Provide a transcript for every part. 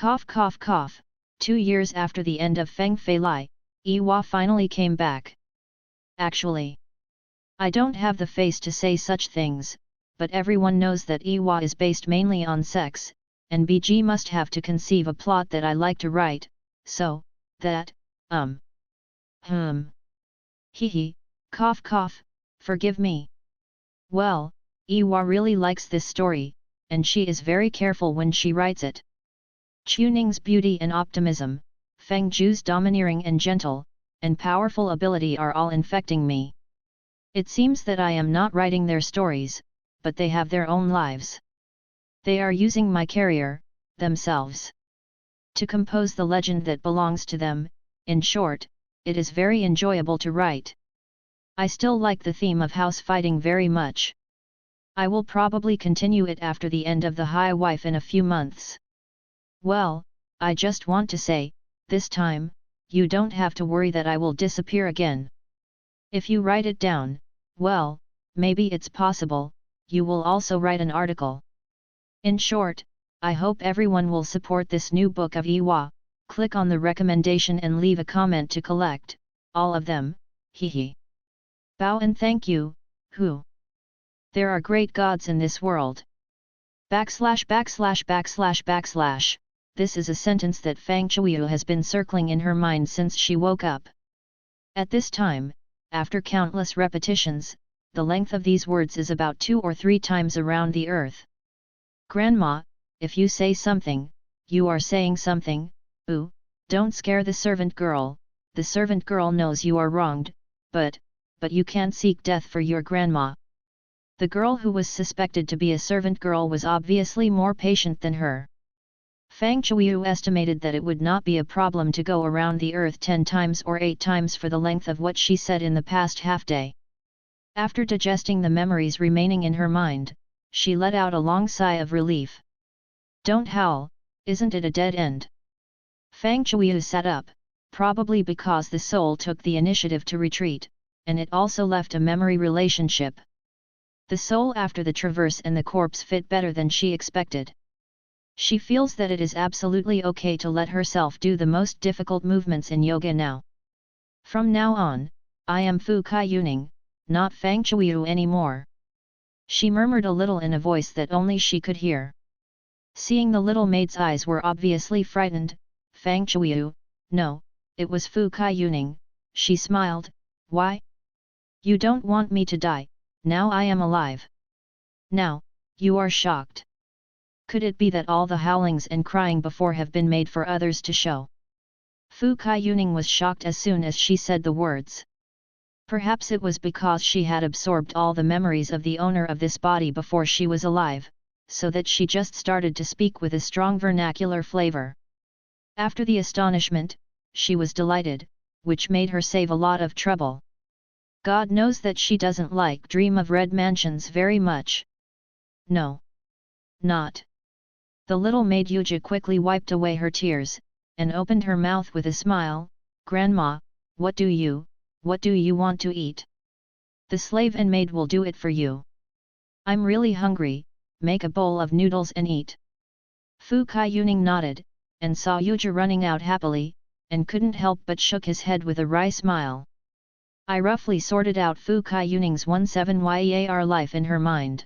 Cough cough cough, 2 years after the end of Feng Fei Lai, Yiwa finally came back. Actually, I don't have the face to say such things, but everyone knows that Yiwa is based mainly on sex, and BG must have to conceive a plot that I like to write, so, that, Hee, cough cough, forgive me. Well, Yiwa really likes this story, and she is very careful when she writes it. Chuning's beauty and optimism, Feng Zhu's domineering and gentle, and powerful ability are all infecting me. It seems that I am not writing their stories, but they have their own lives. They are using my carrier, themselves, to compose the legend that belongs to them. In short, it is very enjoyable to write. I still like the theme of house fighting very much. I will probably continue it after the end of The High Wife in a few months. Well, I just want to say, this time, you don't have to worry that I will disappear again. If you write it down, well, maybe it's possible, you will also write an article. In short, I hope everyone will support this new book of Yiwa. Click on the recommendation and leave a comment to collect, all of them, hee. Bow and thank you, who? There are great gods in this world. This is a sentence that Fang Chuiyu has been circling in her mind since she woke up. At this time, after countless repetitions, the length of these words is about 2 or 3 times around the earth. Grandma, if you say something, you are saying something. Ooh, don't scare the servant girl knows you are wronged, but you can't seek death for your grandma. The girl who was suspected to be a servant girl was obviously more patient than her. Fang Chuiyu estimated that it would not be a problem to go around the earth 10 times or 8 times for the length of what she said in the past half-day. After digesting the memories remaining in her mind, she let out a long sigh of relief. Don't howl, isn't it a dead end? Fang Chuiyu sat up, probably because the soul took the initiative to retreat, and it also left a memory relationship. The soul after the traverse and the corpse fit better than she expected. She feels that it is absolutely okay to let herself do the most difficult movements in yoga now. From now on, I am Fu Kai Yuning, not Fang Chuiyu anymore. She murmured a little in a voice that only she could hear. Seeing the little maid's eyes were obviously frightened, Fang Chuiyu, no, it was Fu Kai Yuning, she smiled, why? You don't want me to die, now I am alive. Now, you are shocked. Could it be that all the howlings and crying before have been made for others to show? Fu Kai Yuning was shocked as soon as she said the words. Perhaps it was because she had absorbed all the memories of the owner of this body before she was alive, so that she just started to speak with a strong vernacular flavor. After the astonishment, she was delighted, which made her save a lot of trouble. God knows that she doesn't like Dream of Red Mansions very much. No. Not. The little maid Yuja quickly wiped away her tears, and opened her mouth with a smile, Grandma, what do you want to eat? The slave and maid will do it for you. I'm really hungry, make a bowl of noodles and eat. Fu Kai Yuning nodded, and saw Yuja running out happily, and couldn't help but shook his head with a wry smile. I roughly sorted out Fu Kai Yuning's 17-year life in her mind.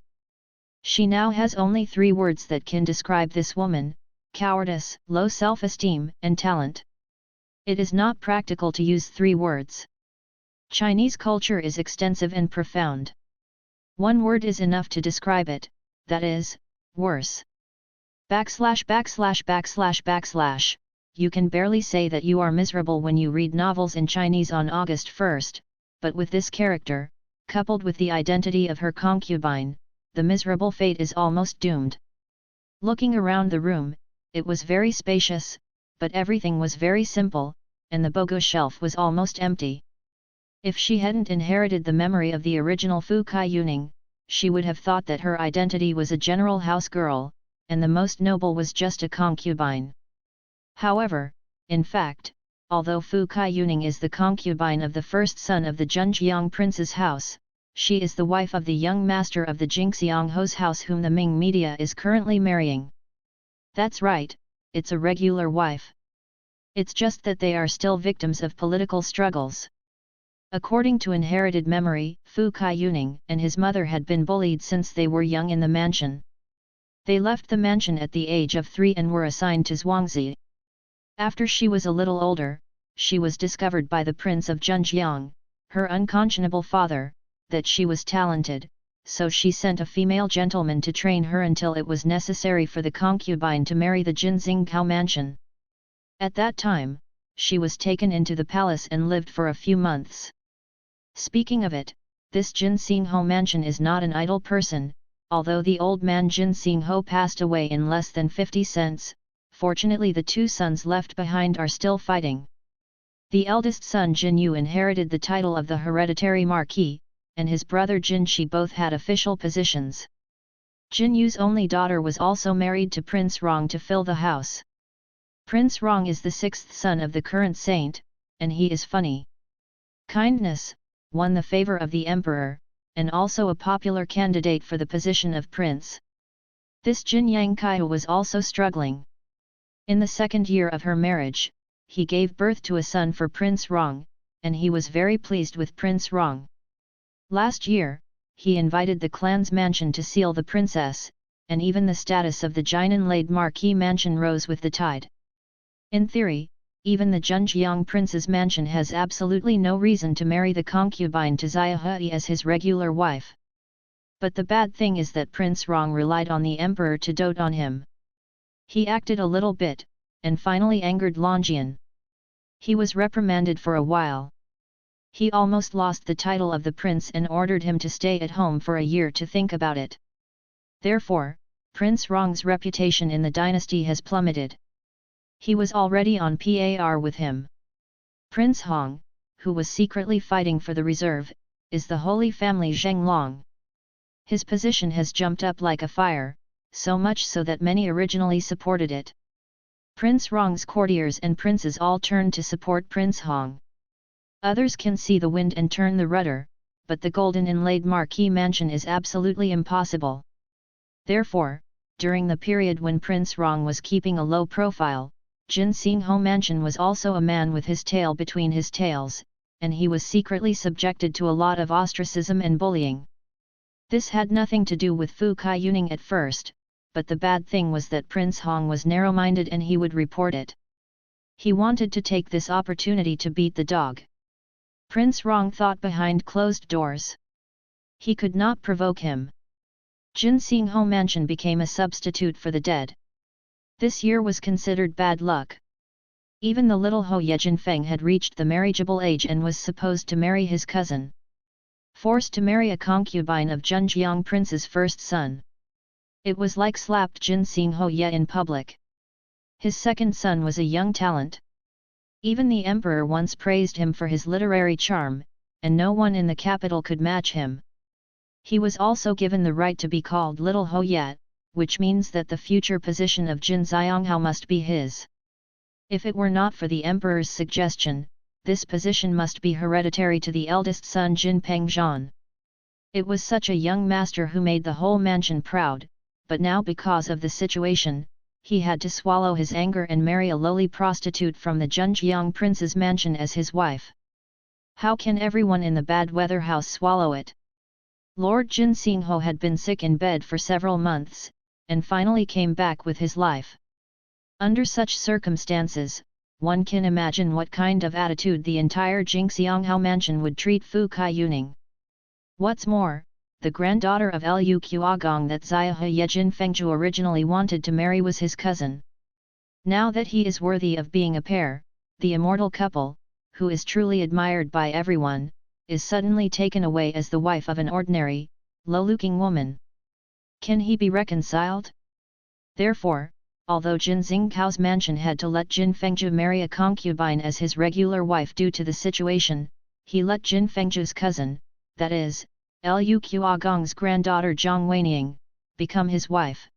She now has only 3 words that can describe this woman: cowardice, low self-esteem, and talent. It is not practical to use 3 words. Chinese culture is extensive and profound. 1 word is enough to describe it, that is, worse. // You can barely say that you are miserable when you read novels in Chinese on August 1st, but with this character, coupled with the identity of her concubine, the miserable fate is almost doomed. Looking around the room, it was very spacious, but everything was very simple, and the bogo shelf was almost empty. If she hadn't inherited the memory of the original Fu Kai Yuning, she would have thought that her identity was a general house girl, and the most noble was just a concubine. However, in fact, although Fu Kai Yuning is the concubine of the first son of the Zhenjiang prince's house, she is the wife of the young master of the Jingxiang Ho's house whom the Ming media is currently marrying. That's right, it's a regular wife. It's just that they are still victims of political struggles. According to inherited memory, Fu Kaiyuning and his mother had been bullied since they were young in the mansion. They left the mansion at the age of 3 and were assigned to Zhuangzi. After she was a little older, she was discovered by the Prince of Zhenjiang, her unconscionable father, that she was talented, so she sent a female gentleman to train her until it was necessary for the concubine to marry the Jinxingcao mansion. At that time, she was taken into the palace and lived for a few months. Speaking of it, this Jinxingho mansion is not an idle person, although the old man Jinxingho passed away in less than 50 cents, fortunately the 2 sons left behind are still fighting. The eldest son Jinyu inherited the title of the hereditary marquis, and his brother Jinshi both had official positions. Jinyu's only daughter was also married to Prince Rong to fill the house. Prince Rong is the 6th son of the current saint, and he is funny. Kindness, won the favor of the emperor, and also a popular candidate for the position of prince. This Jin Yang Kaihu was also struggling. In the 2nd year of her marriage, he gave birth to a son for Prince Rong, and he was very pleased with Prince Rong. Last year, he invited the clan's mansion to seal the princess, and even the status of the Jinan-laid marquis mansion rose with the tide. In theory, even the Zhenjiang prince's mansion has absolutely no reason to marry the concubine to Xiaohui as his regular wife. But the bad thing is that Prince Rong relied on the emperor to dote on him. He acted a little bit, and finally angered Longjian. He was reprimanded for a while. He almost lost the title of the prince and ordered him to stay at home for a year to think about it. Therefore, Prince Rong's reputation in the dynasty has plummeted. He was already on par with him. Prince Hong, who was secretly fighting for the reserve, is the Holy Family Zhenglong. His position has jumped up like a fire, so much so that many originally supported it. Prince Rong's courtiers and princes all turned to support Prince Hong. Others can see the wind and turn the rudder, but the golden inlaid marquis mansion is absolutely impossible. Therefore, during the period when Prince Rong was keeping a low profile, Jinxingho mansion was also a man with his tail between his tails, and he was secretly subjected to a lot of ostracism and bullying. This had nothing to do with Fu Kaiyuning at first, but the bad thing was that Prince Hong was narrow-minded and he would report it. He wanted to take this opportunity to beat the dog. Prince Rong thought behind closed doors. He could not provoke him. Jinxingho mansion became a substitute for the dead. This year was considered bad luck. Even the little Ho Ye Jinfeng had reached the marriageable age and was supposed to marry his cousin. Forced to marry a concubine of Zhenjiang prince's first son. It was like slapped Jinxingho Ye in public. His second son was a young talent. Even the emperor once praised him for his literary charm, and no one in the capital could match him. He was also given the right to be called Little Ho Ye, which means that the future position of Jin Xianghao must be his. If it were not for the emperor's suggestion, this position must be hereditary to the eldest son Jin Pengzhan. It was such a young master who made the whole mansion proud, but now because of the situation, he had to swallow his anger and marry a lowly prostitute from the Zhenjiang prince's mansion as his wife. How can everyone in the bad weather house swallow it? Lord Jinxingho had been sick in bed for several months, and finally came back with his life. Under such circumstances, one can imagine what kind of attitude the entire Jinxianghao mansion would treat Fu Kaiyuning. What's more, the granddaughter of Lu Qiagong that Xiaohui Ye Jinfengju originally wanted to marry was his cousin. Now that he is worthy of being a pair, the immortal couple, who is truly admired by everyone, is suddenly taken away as the wife of an ordinary, low-looking woman. Can he be reconciled? Therefore, although Jin Xingcao's mansion had to let Jin Fengju marry a concubine as his regular wife due to the situation, he let Jin Fengju's cousin, that is, Lu Qiagong's granddaughter Zhang Weiniang, become his wife.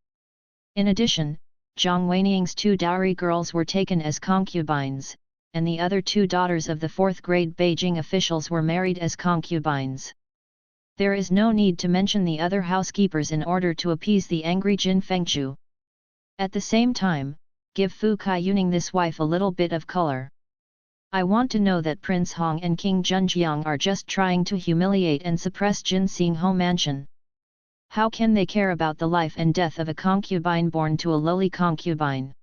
In addition, Zhang Weiniang's 2 dowry girls were taken as concubines, and the other 2 daughters of the 4th-grade Beijing officials were married as concubines. There is no need to mention the other housekeepers in order to appease the angry Jin Fengju. At the same time, give Fu Kaiyuning this wife a little bit of color. I want to know that Prince Hong and King Junjiang are just trying to humiliate and suppress Jin Xingho mansion. How can they care about the life and death of a concubine born to a lowly concubine?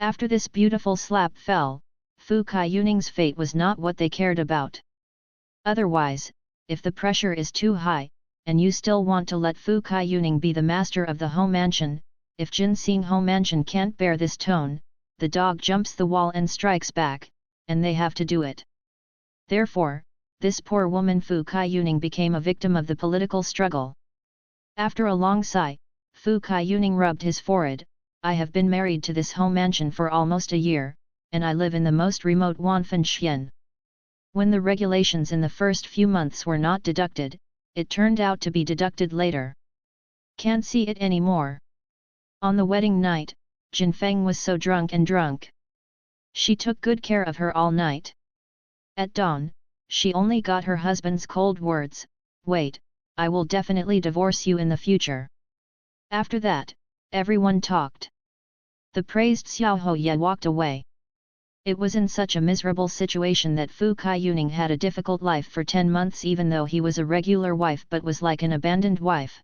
After this beautiful slap fell, Fu Kaiyuning's fate was not what they cared about. Otherwise, if the pressure is too high, and you still want to let Fu Kaiyuning be the master of the home mansion, if Jin Xingho mansion can't bear this tone, the dog jumps the wall and strikes back, and they have to do it. Therefore, this poor woman Fu Kaiyuning became a victim of the political struggle. After a long sigh, Fu Kaiyuning rubbed his forehead. I have been married to this home mansion for almost a year, and I live in the most remote Wanfenxian. When the regulations in the first few months were not deducted, it turned out to be deducted later. Can't see it anymore. On the wedding night, Jin Feng was so drunk. She took good care of her all night. At dawn, she only got her husband's cold words, "Wait, I will definitely divorce you in the future." After that, everyone talked. The praised Xiao Hoye walked away. It was in such a miserable situation that Fu Kaiyuning had a difficult life for 10 months, even though he was a regular wife but was like an abandoned wife.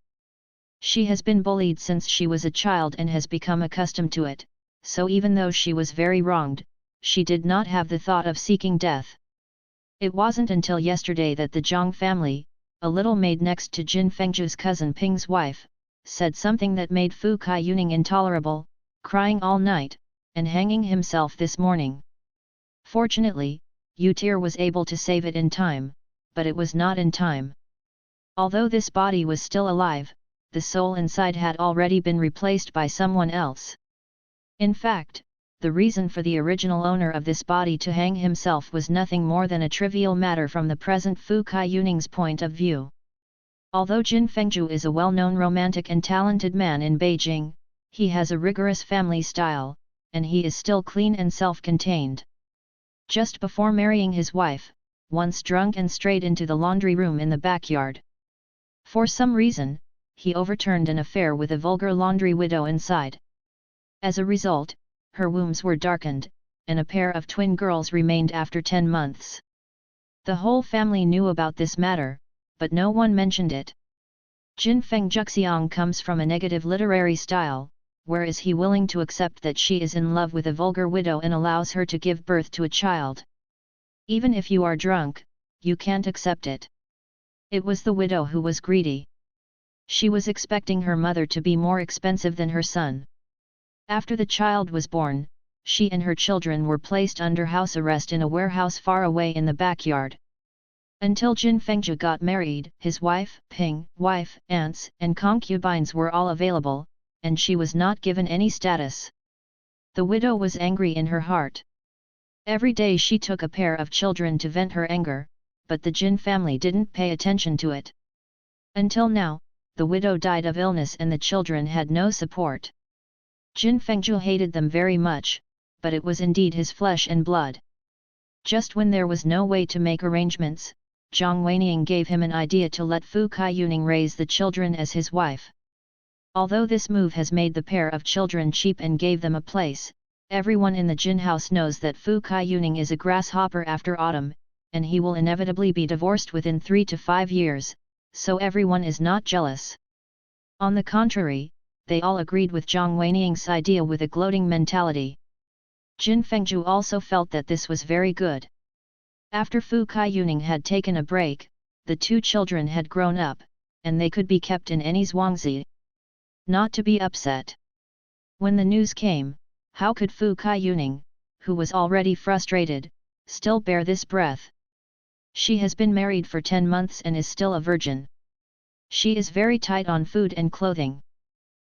She has been bullied since she was a child and has become accustomed to it, so even though she was very wronged, she did not have the thought of seeking death. It wasn't until yesterday that the Zhang family, a little maid next to Jin Fengzhu's cousin Ping's wife, said something that made Fu Kaiyuning intolerable, crying all night, and hanging himself this morning. Fortunately, Yutir was able to save it in time, but it was not in time. Although this body was still alive, the soul inside had already been replaced by someone else. In fact, the reason for the original owner of this body to hang himself was nothing more than a trivial matter from the present Fu Kaiyuning's point of view. Although Jin Fengzhu is a well-known romantic and talented man in Beijing, he has a rigorous family style, and he is still clean and self-contained. Just before marrying his wife, once drunk and strayed into the laundry room in the backyard. For some reason, he overturned an affair with a vulgar laundry widow inside. As a result, her wombs were darkened, and a pair of twin girls remained after 10 months. The whole family knew about this matter, but no one mentioned it. Jin Feng Juxiang comes from a negative literary style, where is he willing to accept that she is in love with a vulgar widow and allows her to give birth to a child? Even if you are drunk, you can't accept it. It was the widow who was greedy. She was expecting her mother to be more expensive than her son. After the child was born, she and her children were placed under house arrest in a warehouse far away in the backyard. Until Jin Fengzhu got married, his wife, Ping, wife, aunts, and concubines were all available, and she was not given any status. The widow was angry in her heart. Every day she took a pair of children to vent her anger, but the Jin family didn't pay attention to it. Until now, the widow died of illness and the children had no support. Jin Fengzhu hated them very much, but it was indeed his flesh and blood. Just when there was no way to make arrangements, Zhang Weiniang gave him an idea to let Fu Kaiyuning raise the children as his wife. Although this move has made the pair of children cheap and gave them a place, everyone in the Jin house knows that Fu Kaiyuning is a grasshopper after autumn, and he will inevitably be divorced within 3 to 5 years, so everyone is not jealous. On the contrary, they all agreed with Zhang Weiniang's idea with a gloating mentality. Jin Fengzhu also felt that this was very good. After Fu Kaiyuning had taken a break, the 2 children had grown up, and they could be kept in any zhuangzi. Not to be upset. When the news came, how could Fu Kaiyuning, who was already frustrated, still bear this breath? She has been married for 10 months and is still a virgin. She is very tight on food and clothing.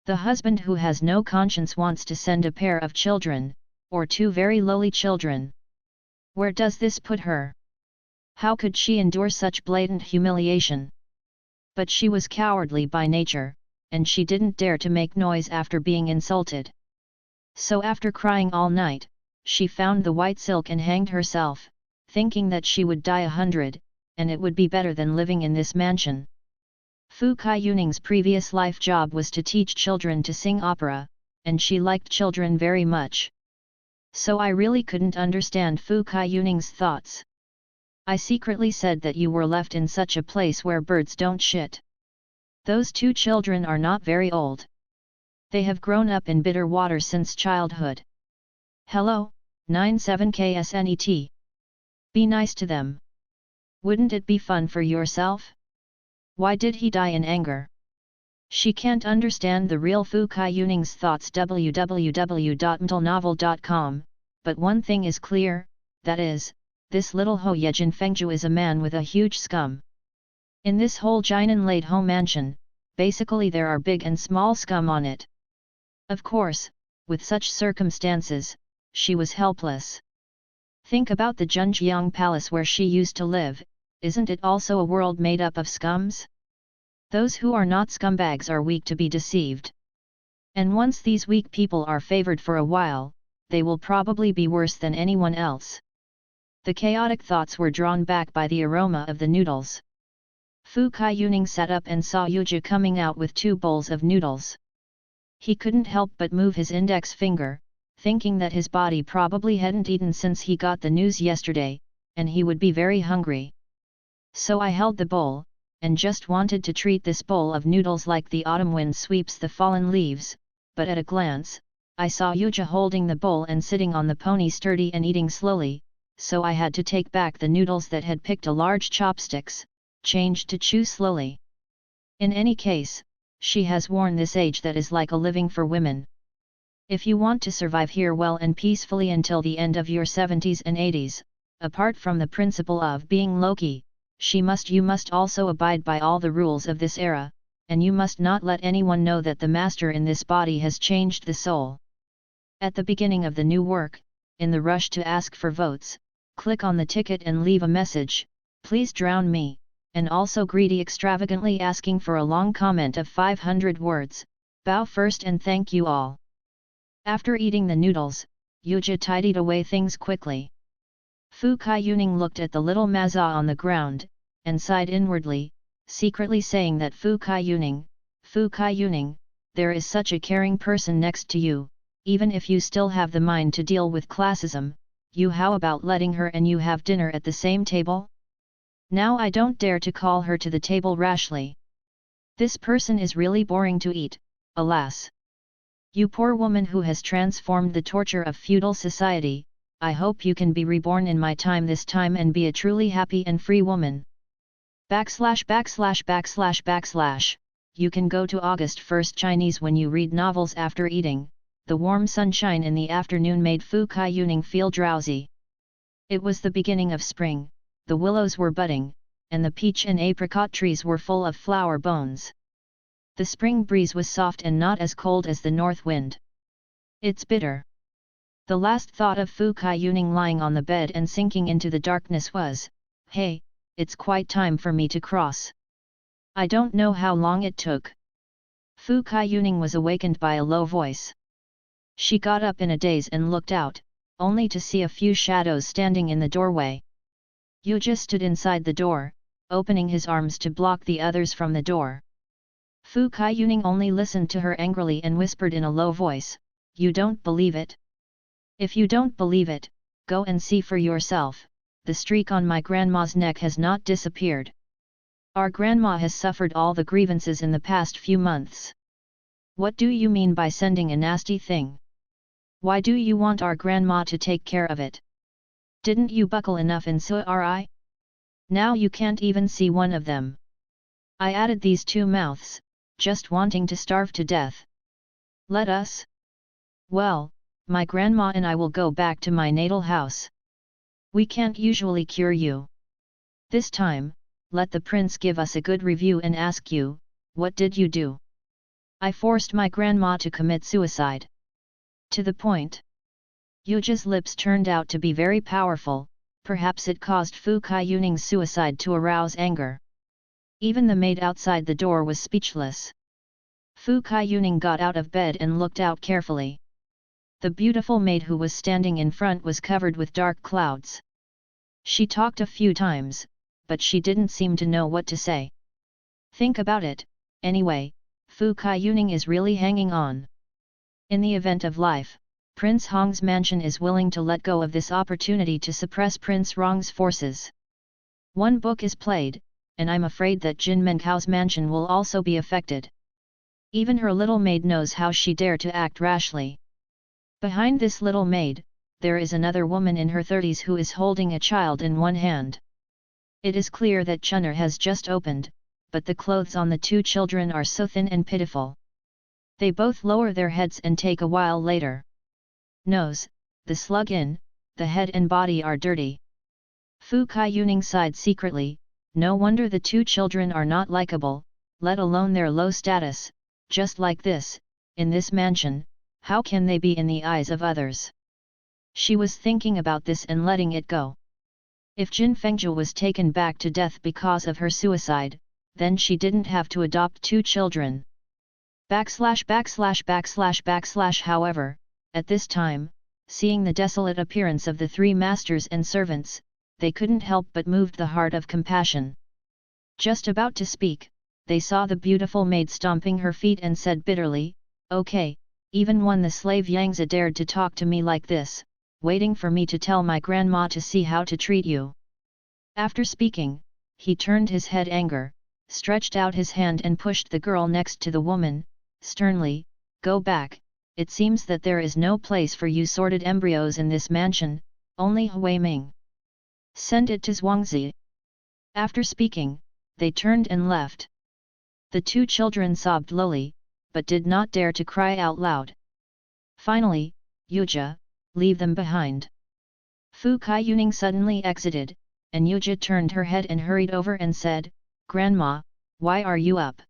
The husband who has no conscience wants to send a pair of children, or 2 very lowly children. Where does this put her? How could she endure such blatant humiliation? But she was cowardly by nature, and she didn't dare to make noise after being insulted. So after crying all night, she found the white silk and hanged herself, thinking that she would die 100, and it would be better than living in this mansion. Fu Kaiyuning's previous life job was to teach children to sing opera, and she liked children very much. So I really couldn't understand Fu Kaiyuning's thoughts. I secretly said that you were left in such a place where birds don't shit. Those two children are not very old. They have grown up in bitter water since childhood. Hello, 97KSNET. Be nice to them. Wouldn't it be fun for yourself? Why did he die in anger? She can't understand the real Fu Kaiyuning's thoughts. www.mtlnovel.com, but one thing is clear, that is, this little Ho Yejin Fengju is a man with a huge scum. In this whole Jinan Late Ho mansion, basically there are big and small scum on it. Of course, with such circumstances, she was helpless. Think about the Zhenjiang Palace where she used to live, isn't it also a world made up of scums? Those who are not scumbags are weak to be deceived. And once these weak people are favored for a while, they will probably be worse than anyone else. The chaotic thoughts were drawn back by the aroma of the noodles. Fu Kaiyuning sat up and saw Yuja coming out with 2 bowls of noodles. He couldn't help but move his index finger, thinking that his body probably hadn't eaten since he got the news yesterday, and he would be very hungry. So I held the bowl, and just wanted to treat this bowl of noodles like the autumn wind sweeps the fallen leaves, but at a glance, I saw Yuja holding the bowl and sitting on the pony sturdy and eating slowly, so I had to take back the noodles that had picked a large chopsticks, changed to chew slowly. In any case, she has worn this age that is like a living for women. If you want to survive here well and peacefully until the end of your 70s and 80s, apart from the principle of being Loki, you must also abide by all the rules of this era, and you must not let anyone know that the master in this body has changed the soul. At the beginning of the new work, in the rush to ask for votes, click on the ticket and leave a message, please drown me, and also greedy extravagantly asking for a long comment of 500 words, bow first and thank you all. After eating the noodles, Yuja tidied away things quickly. Fu Kaiyuning looked at the little Maza on the ground, and sighed inwardly, secretly saying that Fu Kaiyuning, there is such a caring person next to you, even if you still have the mind to deal with classism, how about letting her and you have dinner at the same table? Now I don't dare to call her to the table rashly. This person is really boring to eat, alas. You poor woman who has transformed the torture of feudal society, I hope you can be reborn in my time this time and be a truly happy and free woman. //////. You can go to August 1st Chinese when you read novels after eating. The warm sunshine in the afternoon made Fu Kaiyuning feel drowsy. It was the beginning of spring, the willows were budding, and the peach and apricot trees were full of flower bones. The spring breeze was soft and not as cold as the north wind. It's bitter. The last thought of Fu Kaiyuning lying on the bed and sinking into the darkness was, hey, it's quite time for me to cross. I don't know how long it took. Fu Kaiyuning was awakened by a low voice. She got up in a daze and looked out, only to see a few shadows standing in the doorway. Yuja stood inside the door, opening his arms to block the others from the door. Fu Kaiyuning only listened to her angrily and whispered in a low voice, you don't believe it? If you don't believe it, go and see for yourself, the streak on my grandma's neck has not disappeared. Our grandma has suffered all the grievances in the past few months. What do you mean by sending a nasty thing? Why do you want our grandma to take care of it? Didn't you buckle enough in Suri? Now you can't even see one of them. I added these 2 mouths, just wanting to starve to death. Let us? Well, my grandma and I will go back to my natal house. We can't usually cure you. This time, let the prince give us a good review and ask you, what did you do? I forced my grandma to commit suicide. To the point. Yuja's lips turned out to be very powerful, perhaps it caused Fu Kaiyuning's suicide to arouse anger. Even the maid outside the door was speechless. Fu Kaiyuning got out of bed and looked out carefully. The beautiful maid who was standing in front was covered with dark clouds. She talked a few times, but she didn't seem to know what to say. Think about it, anyway, Fu Kaiyuning is really hanging on. In the event of life, Prince Hong's mansion is willing to let go of this opportunity to suppress Prince Rong's forces. One book is played, and I'm afraid that Jin Menkao's mansion will also be affected. Even her little maid knows how she dare to act rashly. Behind this little maid, there is another woman in her 30s who is holding a child in one hand. It is clear that Chunner has just opened, but the clothes on the two children are so thin and pitiful. They both lower their heads and take a while later. Nose, the slug in, the head and body are dirty. Fu Kaiyuning sighed secretly, no wonder the two children are not likable, let alone their low status, just like this, in this mansion, how can they be in the eyes of others? She was thinking about this and letting it go. If Jin Fengzhou was taken back to death because of her suicide, then she didn't have to adopt two children. However, at this time, seeing the desolate appearance of the three masters and servants, they couldn't help but moved the heart of compassion. Just about to speak, they saw the beautiful maid stomping her feet and said bitterly, "Okay, even when the slave Yangza dared to talk to me like this, waiting for me to tell my grandma to see how to treat you." After speaking, he turned his head anger, stretched out his hand and pushed the girl next to the woman, sternly, "Go back, it seems that there is no place for you sordid embryos in this mansion, only Hui Ming. Send it to Zhuangzi." After speaking, they turned and left. The two children sobbed lowly, but did not dare to cry out loud. Finally, "Yuja, leave them behind." Fu Kaiyuning suddenly exited, and Yuja turned her head and hurried over and said, "Grandma, why are you up?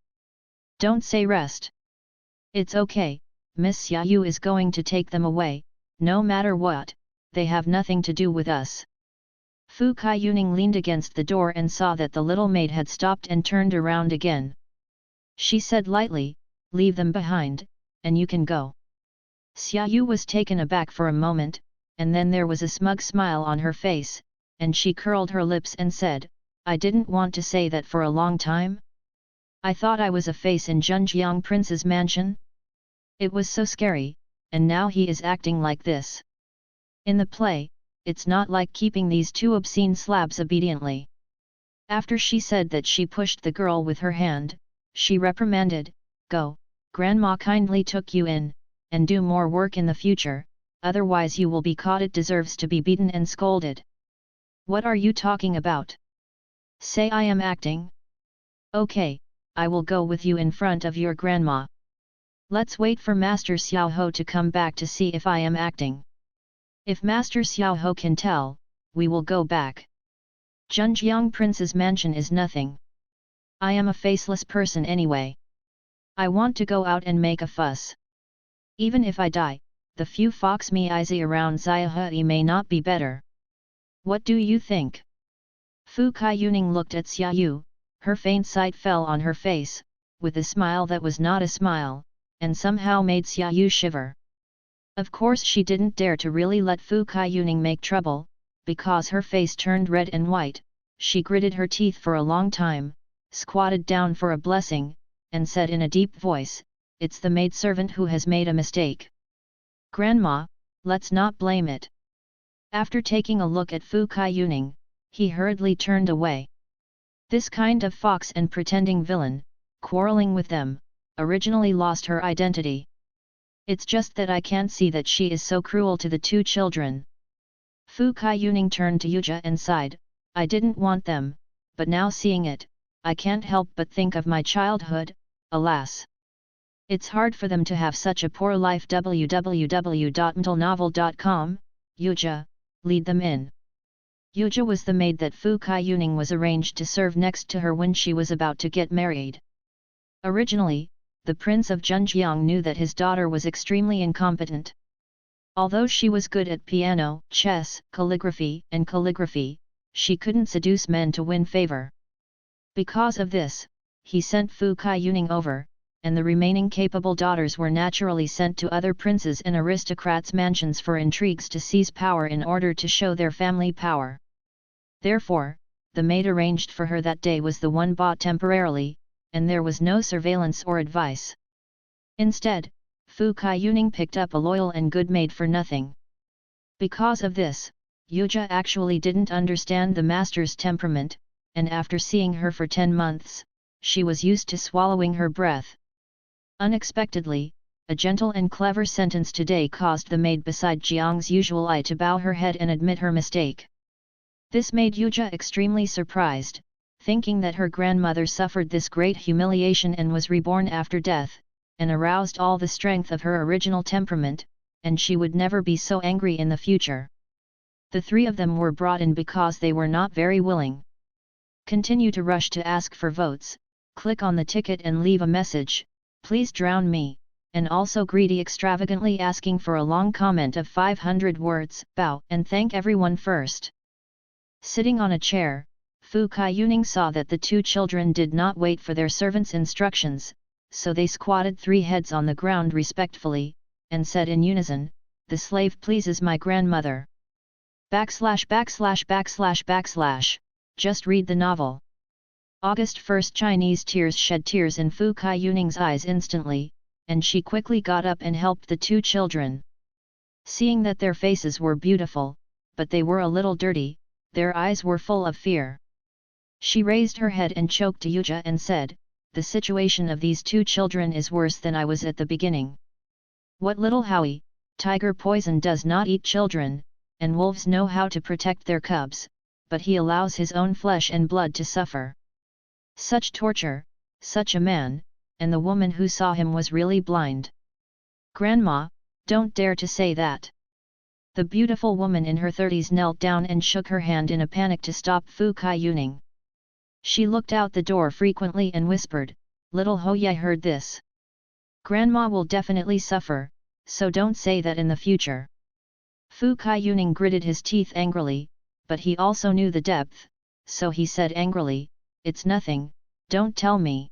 Don't say rest." "It's okay, Miss Xiaoyu is going to take them away, no matter what, they have nothing to do with us." Fu Kaiyuning leaned against the door and saw that the little maid had stopped and turned around again. She said lightly, "Leave them behind, and you can go." Xiaoyu was taken aback for a moment, and then there was a smug smile on her face, and she curled her lips and said, "I didn't want to say that for a long time. I thought I was a face in Zhenjiang Prince's mansion. It was so scary, and now he is acting like this. In the play, it's not like keeping these two obscene slabs obediently." After she said that, she pushed the girl with her hand, she reprimanded, "Go, Grandma kindly took you in, and do more work in the future, otherwise you will be caught. It deserves to be beaten and scolded." "What are you talking about? Say I am acting? Okay, I will go with you in front of your grandma. Let's wait for Master Xiaoho to come back to see if I am acting. If Master Xiaoho can tell, we will go back. Zhenjiang Prince's mansion is nothing. I am a faceless person anyway. I want to go out and make a fuss. Even if I die, the few fox me eyes around Xiaohe may not be better. What do you think?" Fu Kaiyuning looked at Xiaoyu, her faint sight fell on her face, with a smile that was not a smile, and somehow made Xiaoyu shiver. Of course she didn't dare to really let Fu Kaiyuning make trouble, because her face turned red and white. She gritted her teeth for a long time, squatted down for a blessing, and said in a deep voice, "It's the maidservant who has made a mistake. Grandma, let's not blame it." After taking a look at Fu Kaiyuning, he hurriedly turned away. This kind of fox and pretending villain, quarreling with them, originally lost her identity. It's just that I can't see that she is so cruel to the two children. Fu Kaiyuning turned to Yuja and sighed, "I didn't want them, but now seeing it, I can't help but think of my childhood, alas. It's hard for them to have such a poor life." www.mtlnovel.com, Yuja, lead them in. Yuja was the maid that Fu Kaiyuning was arranged to serve next to her when she was about to get married. Originally, the Prince of Zhenjiang knew that his daughter was extremely incompetent. Although she was good at piano, chess, calligraphy, she couldn't seduce men to win favor. Because of this, he sent Fu Kaiyuning over, and the remaining capable daughters were naturally sent to other princes and aristocrats' mansions for intrigues to seize power in order to show their family power. Therefore, the maid arranged for her that day was the one bought temporarily, and there was no surveillance or advice. Instead, Fu Kaiyuning picked up a loyal and good maid for nothing. Because of this, Yuja actually didn't understand the master's temperament, and after seeing her for 10 months, she was used to swallowing her breath. Unexpectedly, a gentle and clever sentence today caused the maid beside Jiang's usual eye to bow her head and admit her mistake. This made Yuja extremely surprised, thinking that her grandmother suffered this great humiliation and was reborn after death, and aroused all the strength of her original temperament, and she would never be so angry in the future. The three of them were brought in because they were not very willing. Continue to rush to ask for votes, click on the ticket and leave a message, please drown me, and also greedy extravagantly asking for a long comment of 500 words, bow and thank everyone first. Sitting on a chair, Fu Kaiyuning saw that the two children did not wait for their servants' instructions, so they squatted 3 heads on the ground respectfully, and said in unison, "The slave pleases my grandmother." //////// Just read the novel. August 1st. Chinese tears shed tears in Fu Kaiyuning's eyes instantly, and she quickly got up and helped the two children. Seeing that their faces were beautiful, but they were a little dirty, their eyes were full of fear. She raised her head and choked to Yuja and said, "The situation of these two children is worse than I was at the beginning. What little Howie, tiger poison does not eat children, and wolves know how to protect their cubs, but he allows his own flesh and blood to suffer. Such torture, such a man, and the woman who saw him was really blind. Grandma, don't dare to say that." The beautiful woman in her 30s knelt down and shook her hand in a panic to stop Fu Kaiyuning. She looked out the door frequently and whispered, "Little Hoye heard this. Grandma will definitely suffer, so don't say that in the future." Fu Kaiyuning gritted his teeth angrily, but he also knew the depth, so he said angrily, "It's nothing, don't tell me."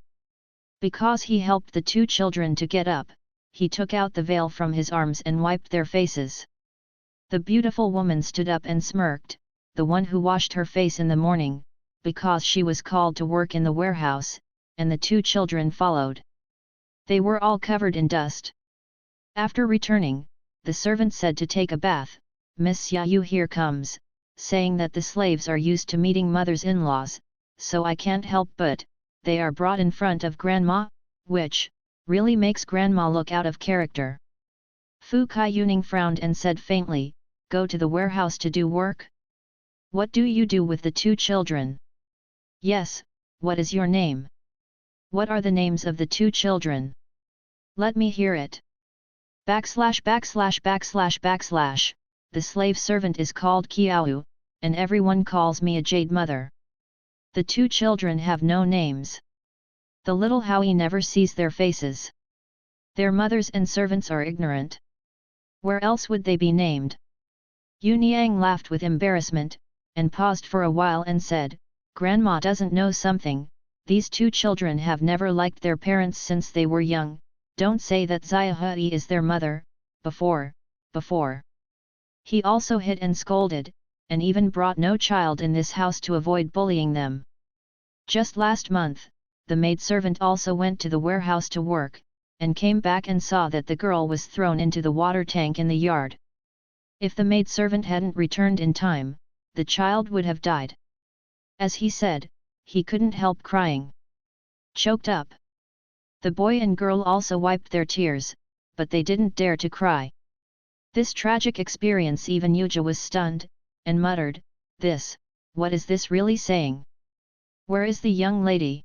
Because he helped the two children to get up, he took out the veil from his arms and wiped their faces. The beautiful woman stood up and smirked, the one who washed her face in the morning, because she was called to work in the warehouse, and the two children followed. They were all covered in dust. After returning, the servant said to take a bath, "Miss Yu here comes," saying that the slaves are used to meeting mothers-in-laws, so I can't help but, they are brought in front of Grandma, which, really makes Grandma look out of character. Fu Kaiyuning frowned and said faintly, "Go to the warehouse to do work? What do you do with the two children?" "Yes, what is your name? What are the names of the two children? Let me hear it." //////// The slave servant is called Kiao, and everyone calls me a jade mother. The two children have no names. The little Howie never sees their faces. Their mothers and servants are ignorant. Where else would they be named? Yu Niang laughed with embarrassment, and paused for a while and said, "Grandma doesn't know something, these two children have never liked their parents since they were young, don't say that Xiaohui is their mother, before. He also hit and scolded, and even brought no child in this house to avoid bullying them. Just last month, the maidservant also went to the warehouse to work, and came back and saw that the girl was thrown into the water tank in the yard. If the maidservant hadn't returned in time, the child would have died." As he said, he couldn't help crying. Choked up. The boy and girl also wiped their tears, but they didn't dare to cry. This tragic experience even Yuja was stunned, and muttered, what is this really saying? Where is the young lady?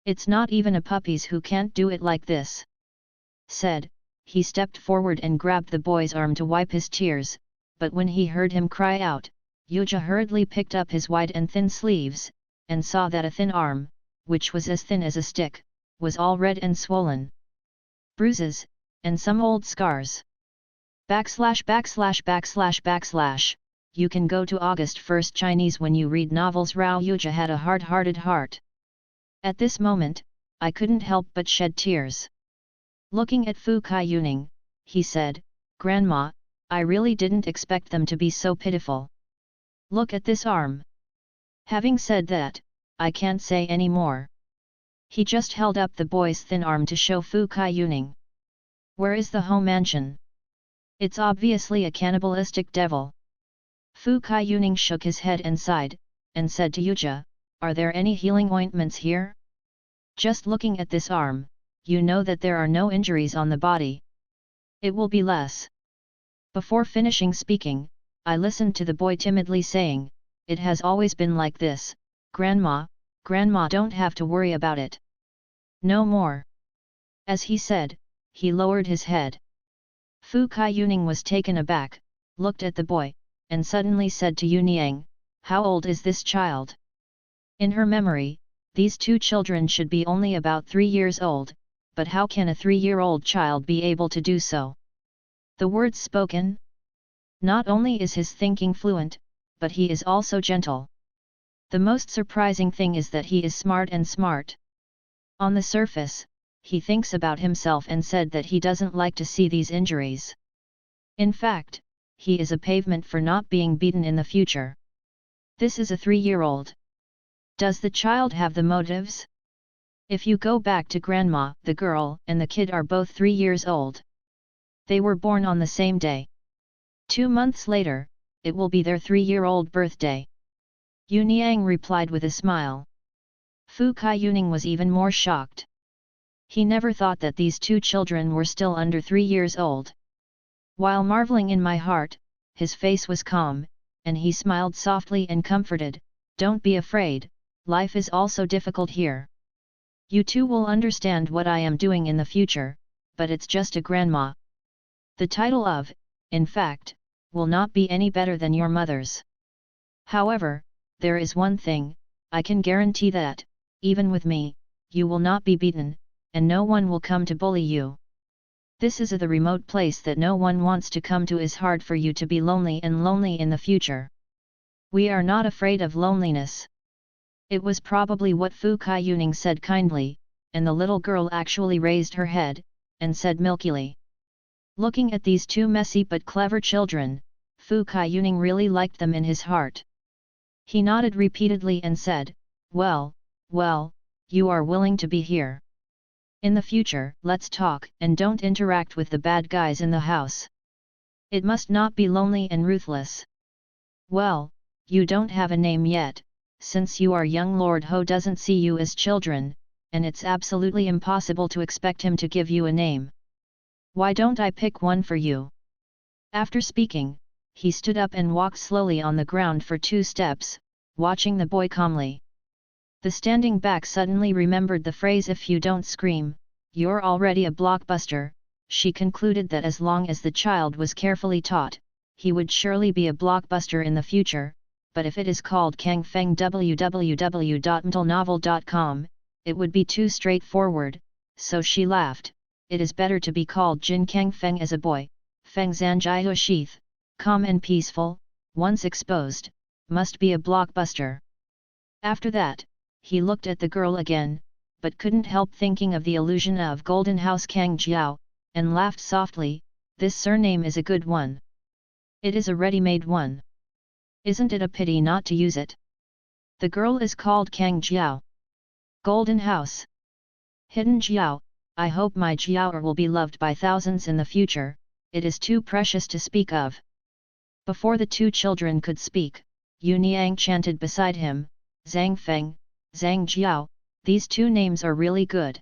It's not even a puppies who can't do it like this." Said, he stepped forward and grabbed the boy's arm to wipe his tears, but when he heard him cry out, Yuja hurriedly picked up his wide and thin sleeves, and saw that a thin arm, which was as thin as a stick, was all red and swollen. Bruises, and some old scars. //////// You can go to August 1st Chinese when you read novels. Rao Yuja had a hard-hearted heart. At this moment, I couldn't help but shed tears. Looking at Fu Kaiyuning, he said, "Grandma, I really didn't expect them to be so pitiful. Look at this arm." Having said that, I can't say any more. He just held up the boy's thin arm to show Fu Kaiyuning. Where is the home mansion? It's obviously a cannibalistic devil. Fu Kaiyuning shook his head and sighed, and said to Yuja, are there any healing ointments here? Just looking at this arm, you know that there are no injuries on the body. It will be less. Before finishing speaking, I listened to the boy timidly saying, it has always been like this, Grandma, Grandma don't have to worry about it. No more. As he said, he lowered his head. Fu Kaiyuning was taken aback, looked at the boy, and suddenly said to Yuniang, how old is this child? In her memory, these two children should be only about 3 years old, but how can a 3-year-old child be able to do so? The words spoken? Not only is his thinking fluent, but he is also gentle. The most surprising thing is that he is smart and smart. On the surface, he thinks about himself and said that he doesn't like to see these injuries. In fact, he is a pavement for not being beaten in the future. This is a 3-year-old. Does the child have the motives? If you go back to Grandma, the girl and the kid are both 3 years old. They were born on the same day. 2 months later, it will be their 3-year-old birthday. Yuniang replied with a smile. Fu Kaiyuning was even more shocked. He never thought that these two children were still under 3 years old. While marveling in my heart, his face was calm, and he smiled softly and comforted, don't be afraid, life is also difficult here. You too will understand what I am doing in the future, but it's just a grandma. The title of, in fact, will not be any better than your mother's. However, there is one thing, I can guarantee that, even with me, you will not be beaten, and no one will come to bully you. This is the remote place that no one wants to come to. Is hard for you to be lonely and lonely in the future. We are not afraid of loneliness. It was probably what Fu Kaiyuning said kindly, and the little girl actually raised her head, and said milkily. Looking at these two messy but clever children, Fu Kaiyuning really liked them in his heart. He nodded repeatedly and said, well, you are willing to be here. In the future, let's talk and don't interact with the bad guys in the house. It must not be lonely and ruthless. Well, you don't have a name yet, since you are young. Lord Ho doesn't see you as children, and it's absolutely impossible to expect him to give you a name. Why don't I pick one for you? After speaking, he stood up and walked slowly on the ground for 2 steps, watching the boy calmly. The standing back suddenly remembered the phrase if you don't scream, you're already a blockbuster. She concluded that as long as the child was carefully taught, he would surely be a blockbuster in the future, but if it is called Kang Feng www.mtlnovel.com, it would be too straightforward, so she laughed. It is better to be called Jin Kang Feng as a boy, Feng Zanjiao Sheath, calm and peaceful, once exposed, must be a blockbuster. After that, he looked at the girl again, but couldn't help thinking of the illusion of Golden House Kang Jiao, and laughed softly. This surname is a good one. It is a ready-made one. Isn't it a pity not to use it? The girl is called Kang Jiao. Golden House. Hidden Jiao. I hope my Jiao will be loved by thousands in the future. It is too precious to speak of. Before the two children could speak, Yuniang chanted beside him, Zhang Feng, Zhang Jiao, these two names are really good.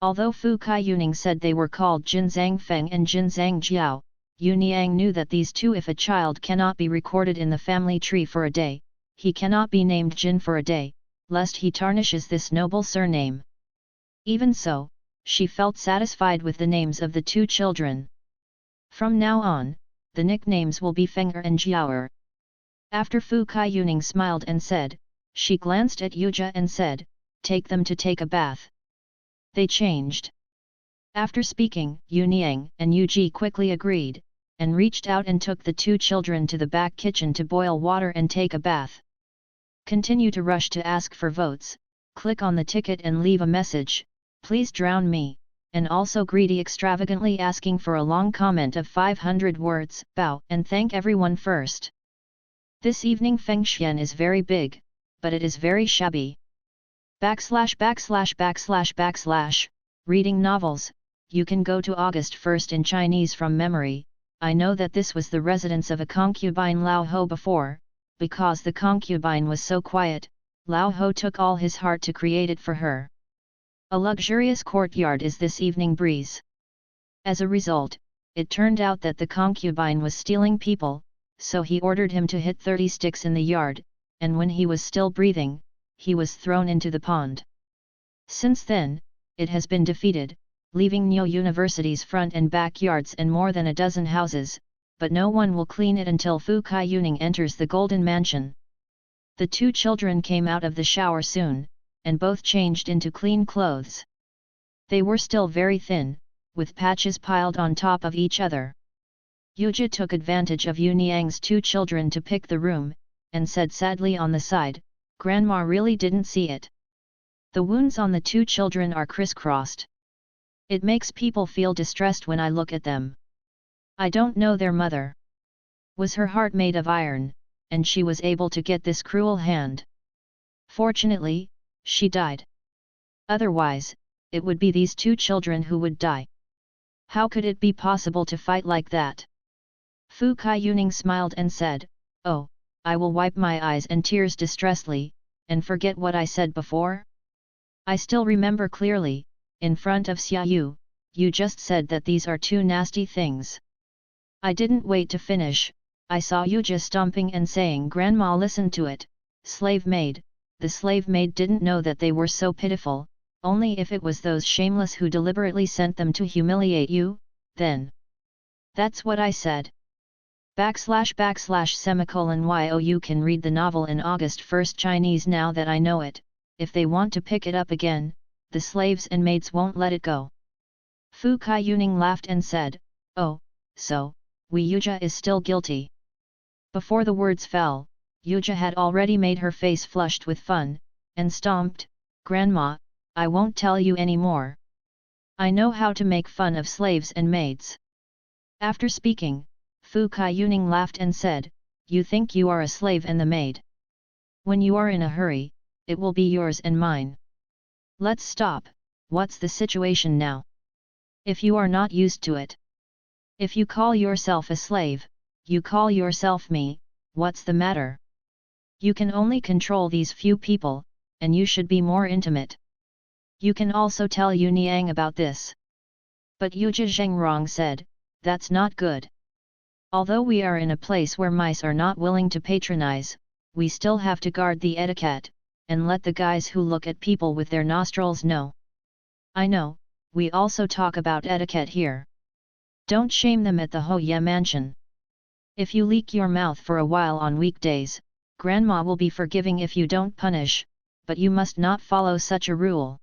Although Fu Kaiyuning said they were called Jin Zhang Feng and Jin Zhang Jiao, Yuniang knew that these two, if a child cannot be recorded in the family tree for a day, he cannot be named Jin for a day, lest he tarnishes this noble surname. Even so, she felt satisfied with the names of the two children. From now on, the nicknames will be Fenger and Jiaoer. After Fu Kaiyuning smiled and said, she glanced at Yuja and said, take them to take a bath. They changed. After speaking, Yuniang and Yuji quickly agreed, and reached out and took the two children to the back kitchen to boil water and take a bath. Continue to rush to ask for votes, click on the ticket and leave a message, please drown me, and also greedy extravagantly asking for a long comment of 500 words, bow and thank everyone first. This evening Fengxian is very big, but it is very shabby. // Reading novels, you can go to August 1st in Chinese from memory. I know that this was the residence of a concubine Lao Ho before, because the concubine was so quiet, Lao Ho took all his heart to create it for her. A luxurious courtyard is this evening breeze. As a result, it turned out that the concubine was stealing people, so he ordered him to hit 30 sticks in the yard, and when he was still breathing, he was thrown into the pond. Since then, it has been defeated, leaving Neo University's front and backyards and more than a dozen houses, but no one will clean it until Fu Kai-yuning enters the Golden Mansion. The two children came out of the shower soon, and both changed into clean clothes. They were still very thin, with patches piled on top of each other. Yuja took advantage of Yu Niang's two children to pick the room, and said sadly on the side, "Grandma really didn't see it. The wounds on the two children are crisscrossed. It makes people feel distressed when I look at them. I don't know their mother. Was her heart made of iron, and she was able to get this cruel hand? Fortunately, she died. Otherwise, it would be these two children who would die. How could it be possible to fight like that?" Fu Kai-yuning smiled and said, "Oh, I will wipe my eyes and tears distressfully, and forget what I said before. I still remember clearly, in front of Xiaoyu, you just said that these are two nasty things." I didn't wait to finish, I saw Yuja stomping and saying, "Grandma, listen to it, slave maid." The slave maid didn't know that they were so pitiful, only if it was those shameless who deliberately sent them to humiliate you, then. That's what I said. // You can read the novel in August 1st Chinese now that I know it. If they want to pick it up again, the slaves and maids won't let it go. Fu Kai-yuning laughed and said, "Oh, so, Yuja is still guilty." Before the words fell, Yuja had already made her face flushed with fun, and stomped, "Grandma, I won't tell you any more. I know how to make fun of slaves and maids." After speaking, Fu Kai-yuning laughed and said, "You think you are a slave and the maid? When you are in a hurry, it will be yours and mine. Let's stop. What's the situation now? If you are not used to it. If you call yourself a slave, you call yourself me, what's the matter? You can only control these few people, and you should be more intimate. You can also tell Yu Niang about this." But Yuja Zhengrong said, "That's not good. Although we are in a place where mice are not willing to patronize, we still have to guard the etiquette, and let the guys who look at people with their nostrils know. I know, we also talk about etiquette here. Don't shame them at the Ho Ye mansion. If you leak your mouth for a while on weekdays, Grandma will be forgiving if you don't punish, but you must not follow such a rule."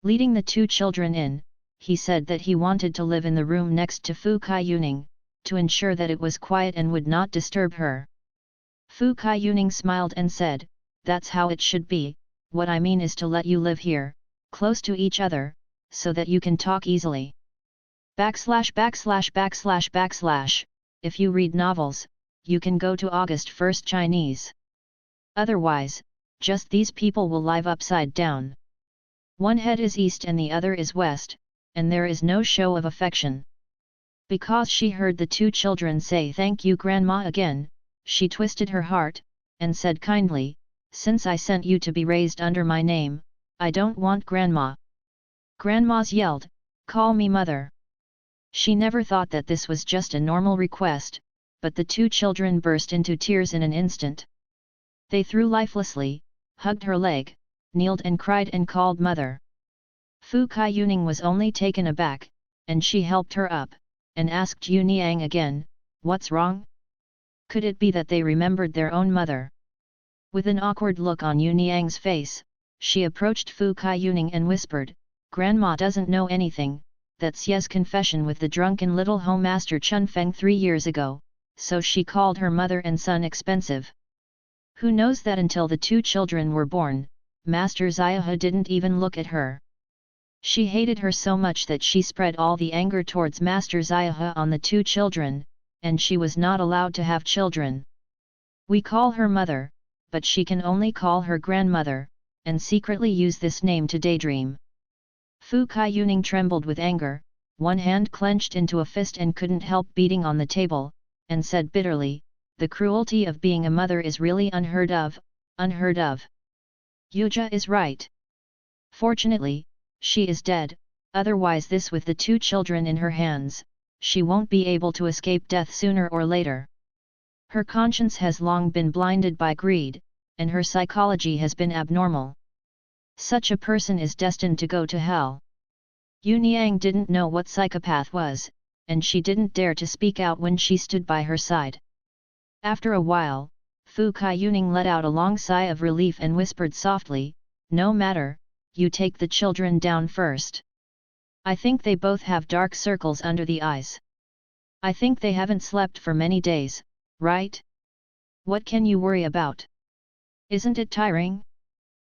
Leading the two children in, he said that he wanted to live in the room next to Fu Kai-yuning, to ensure that it was quiet and would not disturb her. Fu Kai-yuning smiled and said, "That's how it should be. What I mean is to let you live here, close to each other, so that you can talk easily. // If you read novels, you can go to August 1st Chinese. Otherwise, just these people will live upside down. One head is east and the other is west, and there is no show of affection." Because she heard the two children say "Thank you, Grandma" again, she twisted her heart, and said kindly, "Since I sent you to be raised under my name, I don't want Grandma." Grandmas yelled, "Call me Mother." She never thought that this was just a normal request, but the two children burst into tears in an instant. They threw lifelessly, hugged her leg, kneeled and cried and called Mother. Fu Kai-yuning was only taken aback, and she helped her up, and asked Yu Niang again, "What's wrong?" Could it be that they remembered their own mother? With an awkward look on Yu Niang's face, she approached Fu Kai-yuning and whispered, "Grandma doesn't know anything, that's Ye's confession with the drunken little home master Chun Feng 3 years ago, so she called her mother and son expensive. Who knows that until the two children were born, Master Xiaohe didn't even look at her. She hated her so much that she spread all the anger towards Master Xiaohe on the two children, and she was not allowed to have children. We call her mother, but she can only call her grandmother, and secretly use this name to daydream." Fu Kai-yuning trembled with anger, one hand clenched into a fist and couldn't help beating on the table, and said bitterly, "The cruelty of being a mother is really unheard of, unheard of. Yuja is right. Fortunately, she is dead, otherwise this with the 2 children in her hands, she won't be able to escape death sooner or later. Her conscience has long been blinded by greed, and her psychology has been abnormal. Such a person is destined to go to hell." Yu Niang didn't know what psychopath was, and she didn't dare to speak out when she stood by her side. After a while, Fu Kaiyuning let out a long sigh of relief and whispered softly, "No matter, you take the children down first. I think they both have dark circles under the eyes. I think they haven't slept for many days, right? What can you worry about? Isn't it tiring?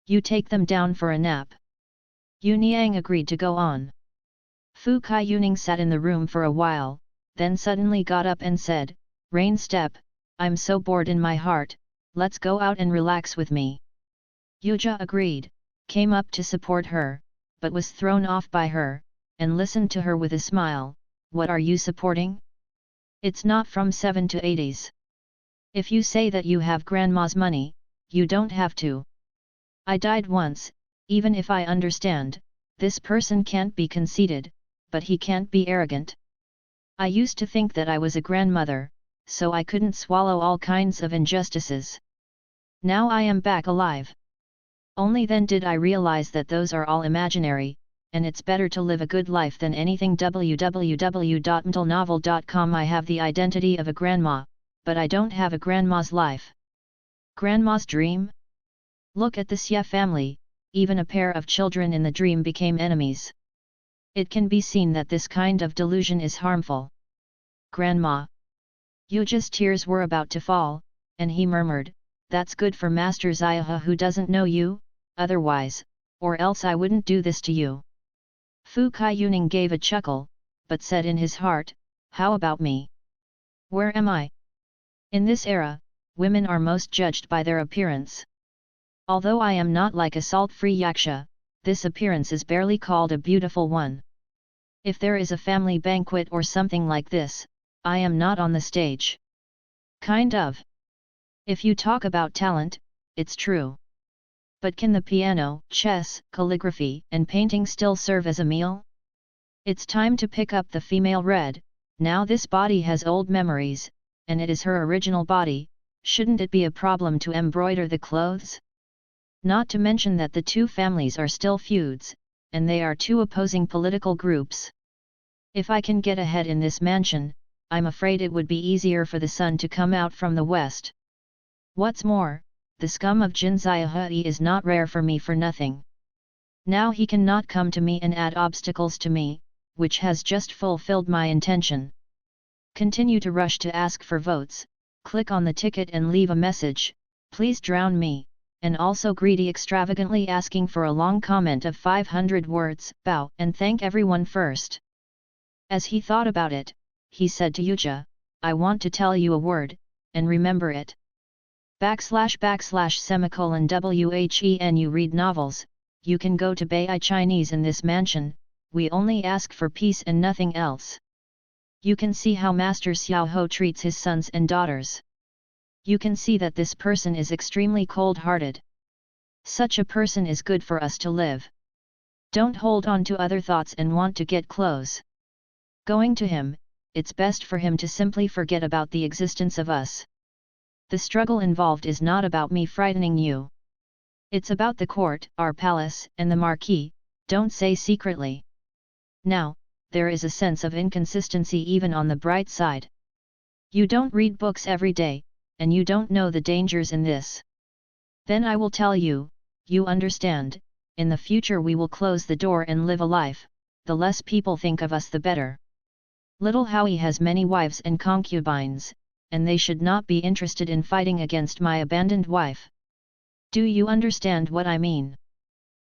You take them down for a nap." Yu Niang agreed to go on. Fu Kaiyuning sat in the room for a while, then suddenly got up and said, "Rain Step, I'm so bored in my heart, let's go out and relax with me." Yuja agreed, came up to support her, but was thrown off by her, and listened to her with a smile, "What are you supporting? It's not from 7 to 80s. If you say that you have grandma's money, you don't have to. I died once, even if I understand, this person can't be conceited, but he can't be arrogant. I used to think that I was a grandmother, so I couldn't swallow all kinds of injustices. Now I am back alive. Only then did I realize that those are all imaginary, and it's better to live a good life than anything. www.mtlnovel.com I have the identity of a grandma, but I don't have a grandma's life. Grandma's dream? Look at the Xie family, even a pair of children in the dream became enemies. It can be seen that this kind of delusion is harmful. Grandma." Yuja's tears were about to fall, and he murmured, "That's good for Master Xiaohe who doesn't know you, otherwise, or else I wouldn't do this to you." Fu Kaiyuning gave a chuckle, but said in his heart, "How about me? Where am I? In this era, women are most judged by their appearance. Although I am not like a salt-free yaksha, this appearance is barely called a beautiful one. If there is a family banquet or something like this, I am not on the stage. Kind of. If you talk about talent, it's true. But can the piano, chess, calligraphy, and painting still serve as a meal? It's time to pick up the female red. Now this body has old memories, and it is her original body, shouldn't it be a problem to embroider the clothes? Not to mention that the 2 families are still feuds, and they are 2 opposing political groups. If I can get ahead in this mansion, I'm afraid it would be easier for the sun to come out from the west. What's more, the scum of Jin Xiaohe is not rare for me for nothing. Now he cannot come to me and add obstacles to me, which has just fulfilled my intention. Continue to rush to ask for votes, click on the ticket and leave a message, please drown me, and also greedy extravagantly asking for a long comment of 500 words, bow and thank everyone first." As he thought about it, he said to Yuja, "I want to tell you a word, and remember it. // When you read novels, you can go to Bai Chinese in this mansion, we only ask for peace and nothing else. You can see how Master Xiaohe treats his sons and daughters. You can see that this person is extremely cold-hearted. Such a person is good for us to live. Don't hold on to other thoughts and want to get close. Going to him, it's best for him to simply forget about the existence of us. The struggle involved is not about me frightening you. It's about the court, our palace, and the marquis, don't say secretly. Now, there is a sense of inconsistency even on the bright side. You don't read books every day, and you don't know the dangers in this. Then I will tell you, you understand, in the future we will close the door and live a life, the less people think of us the better. Little Howie has many wives and concubines, and they should not be interested in fighting against my abandoned wife. Do you understand what I mean?"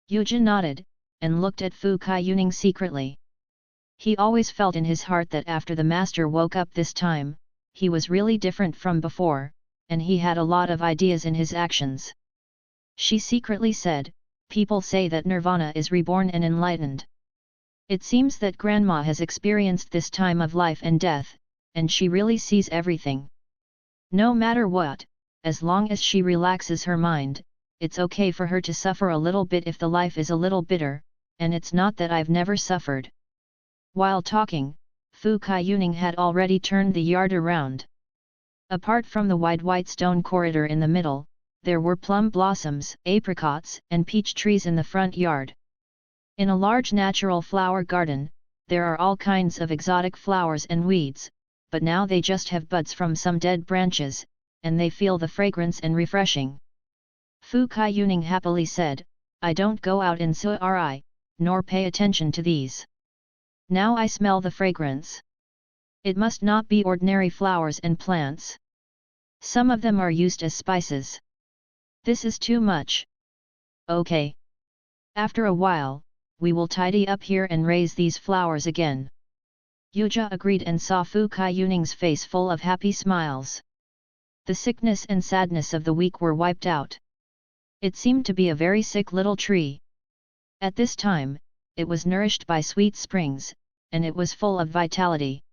Yuja nodded, and looked at Fu Kaiyuning secretly. He always felt in his heart that after the master woke up this time, he was really different from before, and he had a lot of ideas in his actions. She secretly said, "People say that Nirvana is reborn and enlightened. It seems that grandma has experienced this time of life and death, and she really sees everything. No matter what, as long as she relaxes her mind, it's okay for her to suffer a little bit if the life is a little bitter, and it's not that I've never suffered. While talking, Fu Kaiyuning had already turned the yard around. Apart from the wide white stone corridor in the middle, there were plum blossoms, apricots, and peach trees in the front yard. In a large natural flower garden, there are all kinds of exotic flowers and weeds, but now they just have buds from some dead branches, and they feel the fragrance and refreshing. Fu Kaiyuning happily said, I don't go out in Sui, nor pay attention to these. Now I smell the fragrance. It must not be ordinary flowers and plants. Some of them are used as spices. This is too much. Okay. After a while, we will tidy up here and raise these flowers again. Yuja agreed and saw Fu Kaiyuning's face full of happy smiles. The sickness and sadness of the week were wiped out. It seemed to be a very sick little tree. At this time, it was nourished by sweet springs, and it was full of vitality.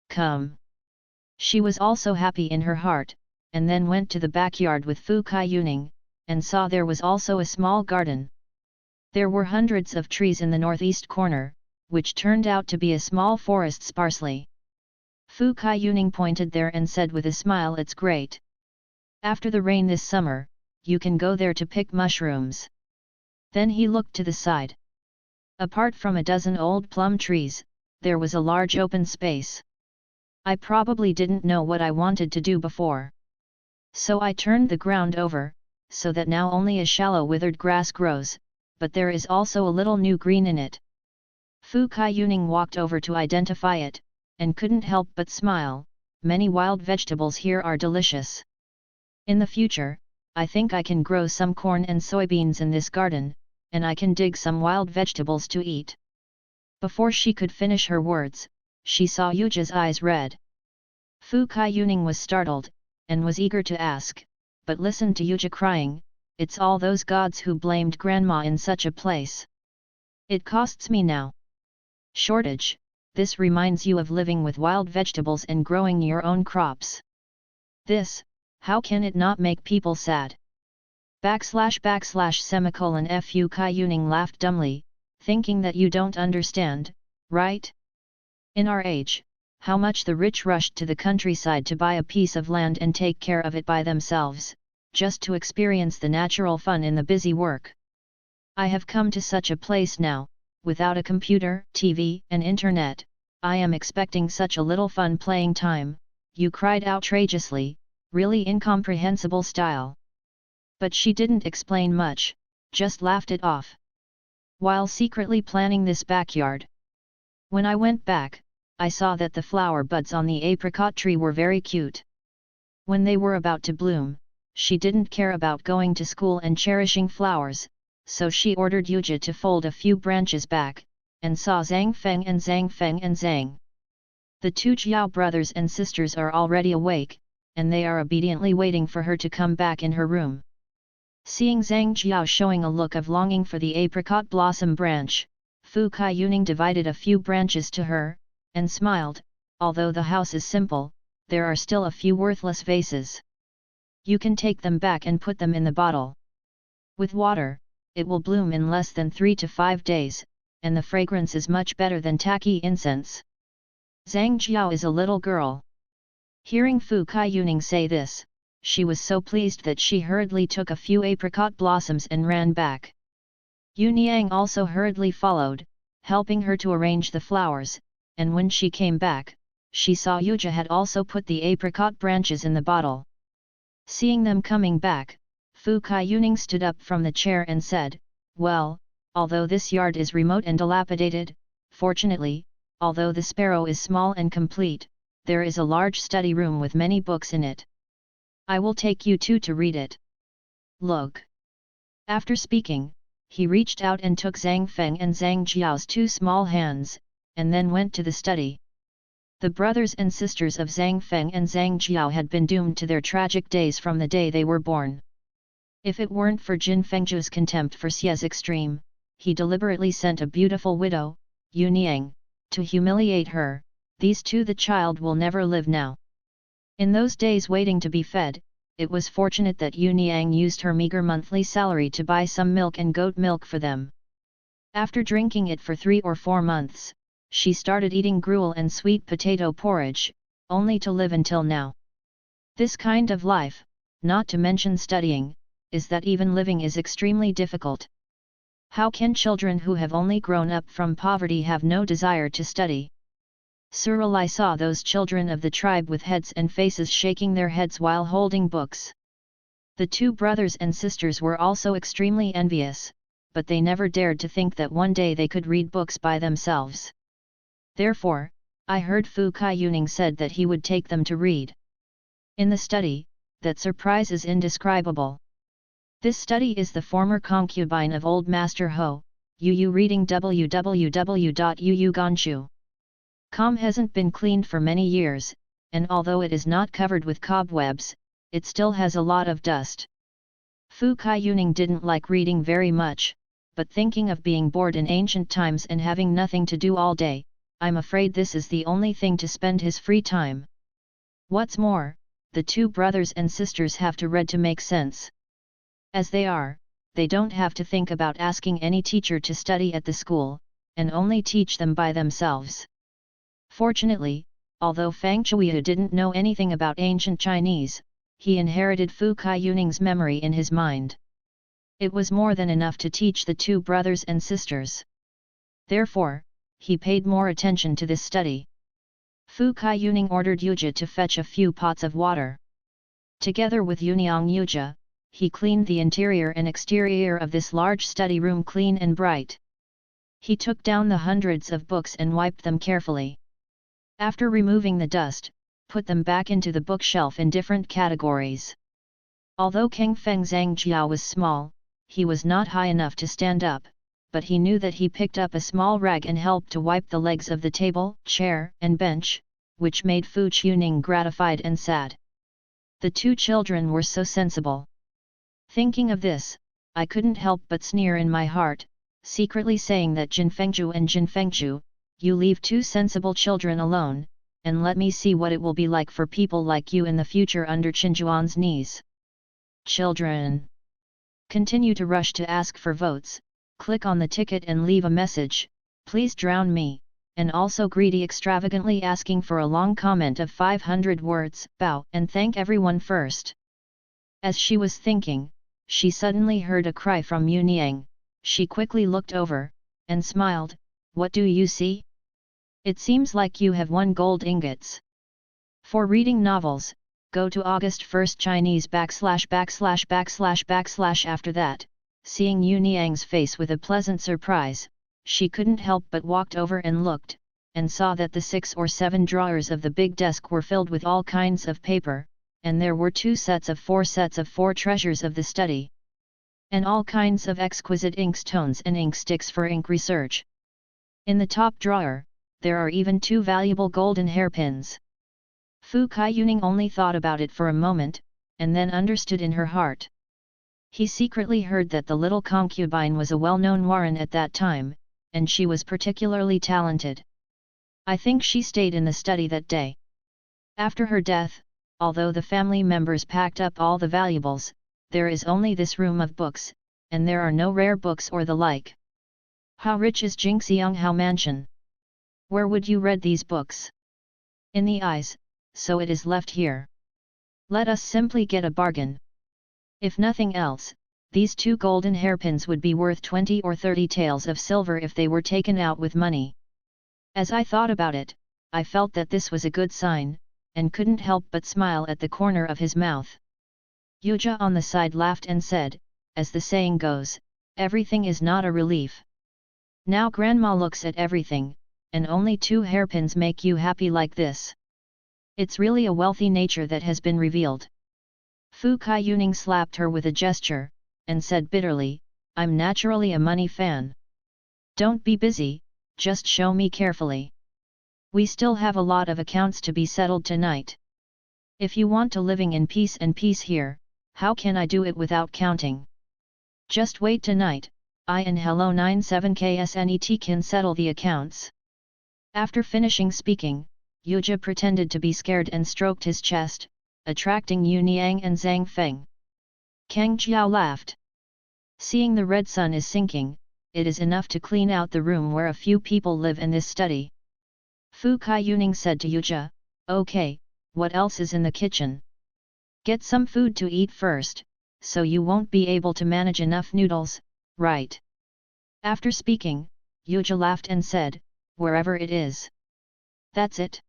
Come! She was also happy in her heart, and then went to the backyard with Fu Kaiyuning, and saw there was also a small garden. There were hundreds of trees in the northeast corner, which turned out to be a small forest sparsely. Fu Kaiyuning pointed there and said with a smile, it's great. After the rain this summer, you can go there to pick mushrooms. Then he looked to the side. Apart from a dozen old plum trees, there was a large open space. I probably didn't know what I wanted to do before. So I turned the ground over, so that now only a shallow withered grass grows, but there is also a little new green in it. Fu Kaiyuning walked over to identify it, and couldn't help but smile. Many wild vegetables here are delicious. In the future, I think I can grow some corn and soybeans in this garden, and I can dig some wild vegetables to eat. Before she could finish her words, she saw Yuja's eyes red. Fu Kaiyuning was startled, and was eager to ask, but listened to Yuja crying, it's all those gods who blamed grandma in such a place. It costs me now. Shortage, this reminds you of living with wild vegetables and growing your own crops. This, how can it not make people sad? // semicolon Fu Kaiyuning laughed dumbly, thinking that you don't understand, right? In our age, how much the rich rushed to the countryside to buy a piece of land and take care of it by themselves, just to experience the natural fun in the busy work. I have come to such a place now, without a computer, TV, and internet, I am expecting such a little fun playing time, you cried outrageously, really incomprehensible style. But she didn't explain much, just laughed it off. While secretly planning this backyard. When I went back, I saw that the flower buds on the apricot tree were very cute. When they were about to bloom, she didn't care about going to school and cherishing flowers, so she ordered Yuja to fold a few branches back, and saw Zhang Feng and Zhang. The two Jiao brothers and sisters are already awake, and they are obediently waiting for her to come back in her room. Seeing Zhang Jiao showing a look of longing for the apricot blossom branch, Fu Kaiyuning divided a few branches to her, and smiled, although the house is simple, there are still a few worthless vases. You can take them back and put them in the bottle. With water, it will bloom in less than 3 to 5 days, and the fragrance is much better than tacky incense. Zhang Jiao is a little girl. Hearing Fu Kaiyuning say this, she was so pleased that she hurriedly took a few apricot blossoms and ran back. Yu Niang also hurriedly followed, helping her to arrange the flowers, and when she came back, she saw Yuja had also put the apricot branches in the bottle. Seeing them coming back, Fu Kaiyuning stood up from the chair and said, well, although this yard is remote and dilapidated, fortunately, although the sparrow is small and complete, there is a large study room with many books in it. I will take you two to read it. Look. After speaking, he reached out and took Zhang Feng and Zhang Jiao's 2 small hands, and then went to the study. The brothers and sisters of Zhang Feng and Zhang Jiao had been doomed to their tragic days from the day they were born. If it weren't for Jin Fengzhu's contempt for Xie's extreme, he deliberately sent a beautiful widow, Yu Niang, to humiliate her, these two the child will never live now. In those days waiting to be fed, it was fortunate that Yu Niang used her meager monthly salary to buy some milk and goat milk for them. After drinking it for 3 or 4 months, she started eating gruel and sweet potato porridge, only to live until now. This kind of life, not to mention studying, is that even living is extremely difficult. How can children who have only grown up from poverty have no desire to study? Suralai saw those children of the tribe with heads and faces shaking their heads while holding books. The two brothers and sisters were also extremely envious, but they never dared to think that one day they could read books by themselves. Therefore, I heard Fu Kaiyuning said that he would take them to read. In the study, that surprise is indescribable. This study is the former concubine of old Master Ho, Yu reading www.yuyuganshu.com hasn't been cleaned for many years, and although it is not covered with cobwebs, it still has a lot of dust. Fu Kaiyuning didn't like reading very much, but thinking of being bored in ancient times and having nothing to do all day, I'm afraid this is the only thing to spend his free time. What's more, the two brothers and sisters have to read to make sense. As they are, they don't have to think about asking any teacher to study at the school, and only teach them by themselves. Fortunately, although Fang Chuiyu didn't know anything about ancient Chinese, he inherited Fu Kaiyuning's memory in his mind. It was more than enough to teach the two brothers and sisters. Therefore, he paid more attention to this study. Fu Kaiyuning ordered Yuja to fetch a few pots of water. Together with Yuniang Yuja, he cleaned the interior and exterior of this large study room clean and bright. He took down the hundreds of books and wiped them carefully. After removing the dust, put them back into the bookshelf in different categories. Although King Feng Zhangjiao was small, he was not high enough to stand up, but he knew that he picked up a small rag and helped to wipe the legs of the table, chair, and bench, which made Fu Chuning gratified and sad. The two children were so sensible. Thinking of this, I couldn't help but sneer in my heart, secretly saying that Jin Fengju and Jin Fengju, you leave two sensible children alone, and let me see what it will be like for people like you in the future under Qinjuan's knees. Children continue to rush to ask for votes, click on the ticket and leave a message, please drown me, and also greedy extravagantly asking for a long comment of 500 words, bow and thank everyone first. As she was thinking, she suddenly heard a cry from Yu Niang. She quickly looked over, and smiled, what do you see? It seems like you have won gold ingots. For reading novels, go to August 1st Chinese // After that, seeing Yu Niang's face with a pleasant surprise, she couldn't help but walked over and looked, and saw that the 6 or 7 drawers of the big desk were filled with all kinds of paper, and there were 2 sets of 4 treasures of the study. And all kinds of exquisite inkstones and ink sticks for ink research. In the top drawer, there are even 2 valuable golden hairpins. Fu Kaiyuning only thought about it for a moment, and then understood in her heart. He secretly heard that the little concubine was a well-known warren at that time, and she was particularly talented. I think she stayed in the study that day. After her death, although the family members packed up all the valuables, there is only this room of books, and there are no rare books or the like. How rich is Jingxianghao Mansion? Where would you read these books? In the eyes, so it is left here. Let us simply get a bargain. If nothing else, these 2 golden hairpins would be worth 20 or 30 taels of silver if they were taken out with money. As I thought about it, I felt that this was a good sign, and couldn't help but smile at the corner of his mouth. Yuja on the side laughed and said, as the saying goes, everything is not a relief. Now grandma looks at everything, and only 2 hairpins make you happy like this. It's really a wealthy nature that has been revealed. Fu Kaiyuning slapped her with a gesture, and said bitterly, I'm naturally a money fan. Don't be busy, just show me carefully. We still have a lot of accounts to be settled tonight. If you want to living in peace and peace here, how can I do it without counting? Just wait tonight, I and hello 97ksnet can settle the accounts. After finishing speaking, Yuja pretended to be scared and stroked his chest, attracting Yu Niang and Zhang Feng. Kang Jiao laughed. Seeing the red sun is sinking, it is enough to clean out the room where a few people live in this study. Fu Kaiyuning said to Yuja, okay, what else is in the kitchen? Get some food to eat first, so you won't be able to manage enough noodles, right? After speaking, Yuja laughed and said, wherever it is. That's it.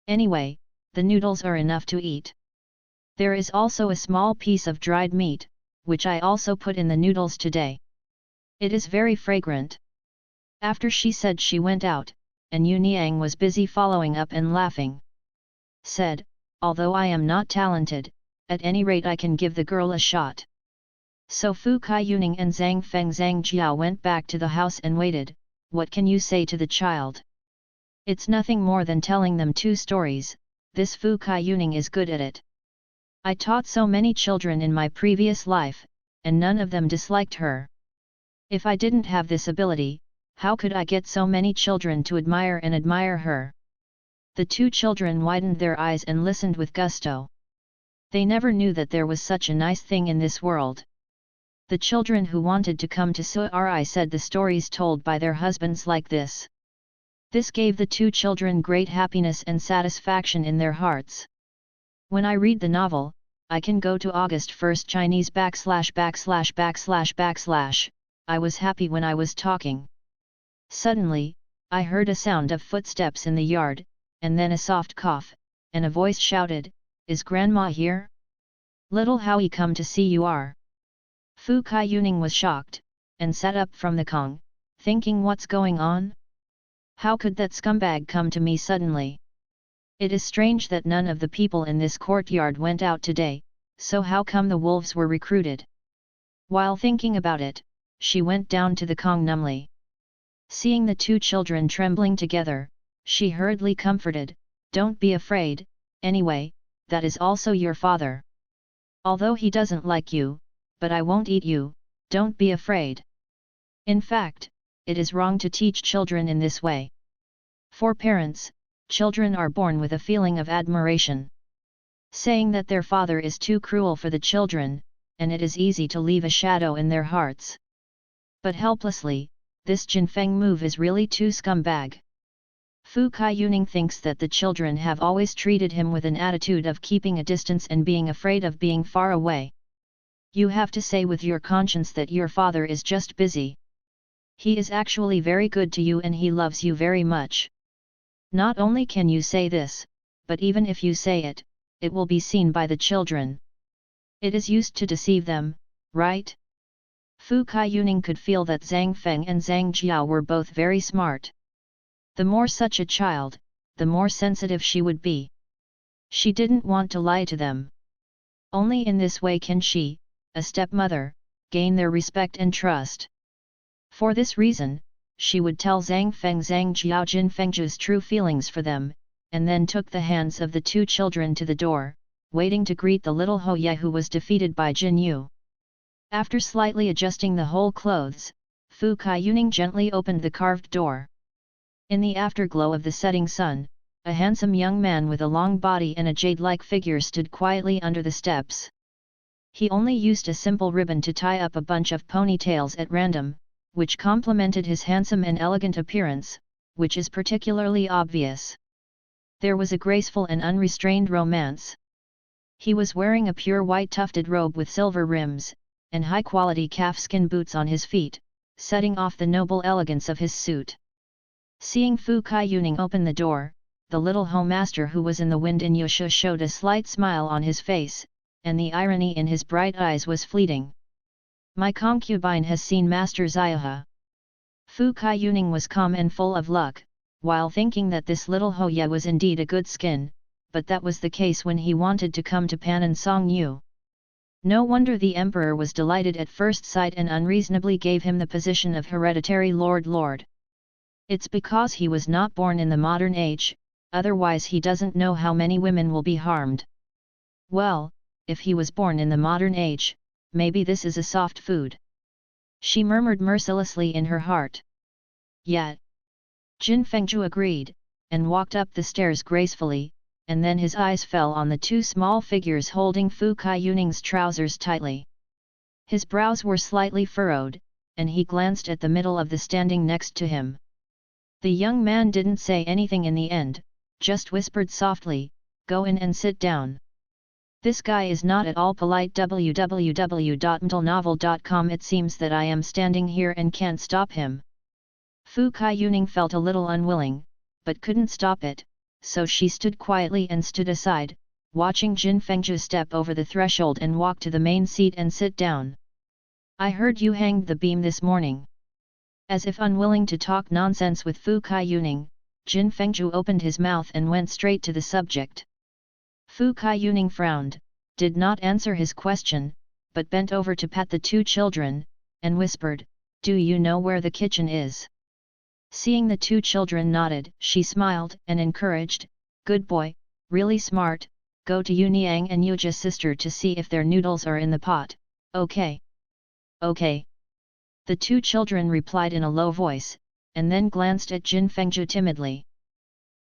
Anyway, the noodles are enough to eat. There is also a small piece of dried meat, which I also put in the noodles today. It is very fragrant. After she said, she went out, and Yu Niang was busy following up and laughing. Said, although I am not talented, at any rate I can give the girl a shot. So Fu Kaiyuning and Zhang Feng Zhang Jiao went back to the house and waited. What can you say to the child? It's nothing more than telling them 2 stories, this Fu Kaiyuning is good at it. I taught so many children in my previous life, and none of them disliked her. If I didn't have this ability, how could I get so many children to admire her? The 2 children widened their eyes and listened with gusto. They never knew that there was such a nice thing in this world. The children who wanted to come to Suri said the stories told by their husbands like this. This gave the 2 children great happiness and satisfaction in their hearts. When I read the novel, I can go to August 1st Chinese ////////. I was happy when I was talking. Suddenly, I heard a sound of footsteps in the yard, and then a soft cough, and a voice shouted, is Grandma here? Little Howie come to see you are. Fu Kaiyuning was shocked, and sat up from the Kong, thinking what's going on? How could that scumbag come to me suddenly? It is strange that none of the people in this courtyard went out today, so how come the wolves were recruited? While thinking about it, she went down to the Kong numbly. Seeing the 2 children trembling together, she hurriedly comforted, don't be afraid, anyway, that is also your father. Although he doesn't like you, but I won't eat you, don't be afraid. In fact, it is wrong to teach children in this way. For parents, children are born with a feeling of admiration. Saying that their father is too cruel for the children, and it is easy to leave a shadow in their hearts. But helplessly, this Jinfeng move is really too scumbag. Fu Kaiyuning thinks that the children have always treated him with an attitude of keeping a distance and being afraid of being far away. You have to say with your conscience that your father is just busy. He is actually very good to you and he loves you very much. Not only can you say this, but even if you say it, it will be seen by the children. It is used to deceive them, right? Fu Kaiyuning could feel that Zhang Feng and Zhang Jiao were both very smart. The more such a child, the more sensitive she would be. She didn't want to lie to them. Only in this way can she, a stepmother, gain their respect and trust. For this reason, she would tell Zhang Feng Zhang Jiao Jin Fengju's true feelings for them, and then took the hands of the 2 children to the door, waiting to greet the little Ho Ye who was defeated by Jin Yu. After slightly adjusting the whole clothes, Fu Kaiyuning gently opened the carved door. In the afterglow of the setting sun, a handsome young man with a long body and a jade-like figure stood quietly under the steps. He only used a simple ribbon to tie up a bunch of ponytails at random, which complemented his handsome and elegant appearance, which is particularly obvious. There was a graceful and unrestrained romance. He was wearing a pure white tufted robe with silver rims, and high-quality calfskin boots on his feet, setting off the noble elegance of his suit. Seeing Fu Kaiyuning open the door, the little master who was in the wind in Yusha showed a slight smile on his face, and the irony in his bright eyes was fleeting. My concubine has seen Master Xiaohe. Fu Kaiyuning was calm and full of luck, while thinking that this little Ho Ye was indeed a good skin, but that was the case when he wanted to come to Pan and Song Yu. No wonder the emperor was delighted at first sight and unreasonably gave him the position of hereditary lord. It's because he was not born in the modern age, otherwise he doesn't know how many women will be harmed. Well, if he was born in the modern age, maybe this is a soft food. she murmured mercilessly in her heart. Yet, Jin Fengzhu agreed, and walked up the stairs gracefully, and then his eyes fell on the two small figures holding Fu Kaiyuning's trousers tightly. His brows were slightly furrowed, and he glanced at the middle of the standing next to him. The young man didn't say anything in the end, just whispered softly, "Go in and sit down." This guy is not at all polite. www.mtlnovel.com. It seems that I am standing here and can't stop him. Fu Kaiyuning felt a little unwilling, but couldn't stop it, so she stood quietly and stood aside, watching Jin Fengzhu step over the threshold and walk to the main seat and sit down. "I heard you hanged the beam this morning." As if unwilling to talk nonsense with Fu Kaiyuning, Jin Fengzhu opened his mouth and went straight to the subject. Fu Kaiyuning frowned, did not answer his question, but bent over to pat the two children, and whispered, "Do you know where the kitchen is?" Seeing the two children nodded, she smiled and encouraged, "Good boy, really smart, go to Uniang and Yuja's sister to see if their noodles are in the pot, okay?" "Okay." The two children replied in a low voice, and then glanced at Jin Fengzhu timidly.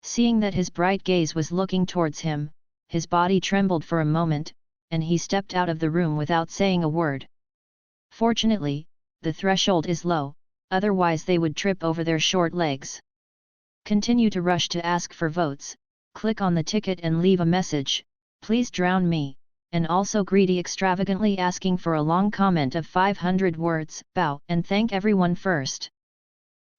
Seeing that his bright gaze was looking towards him, his body trembled for a moment, and he stepped out of the room without saying a word. Fortunately, the threshold is low, otherwise they would trip over their short legs. Continue to rush to ask for votes, click on the ticket and leave a message, "Please drown me," and also greedy extravagantly asking for a long comment of 500 words, "Bow and thank everyone first."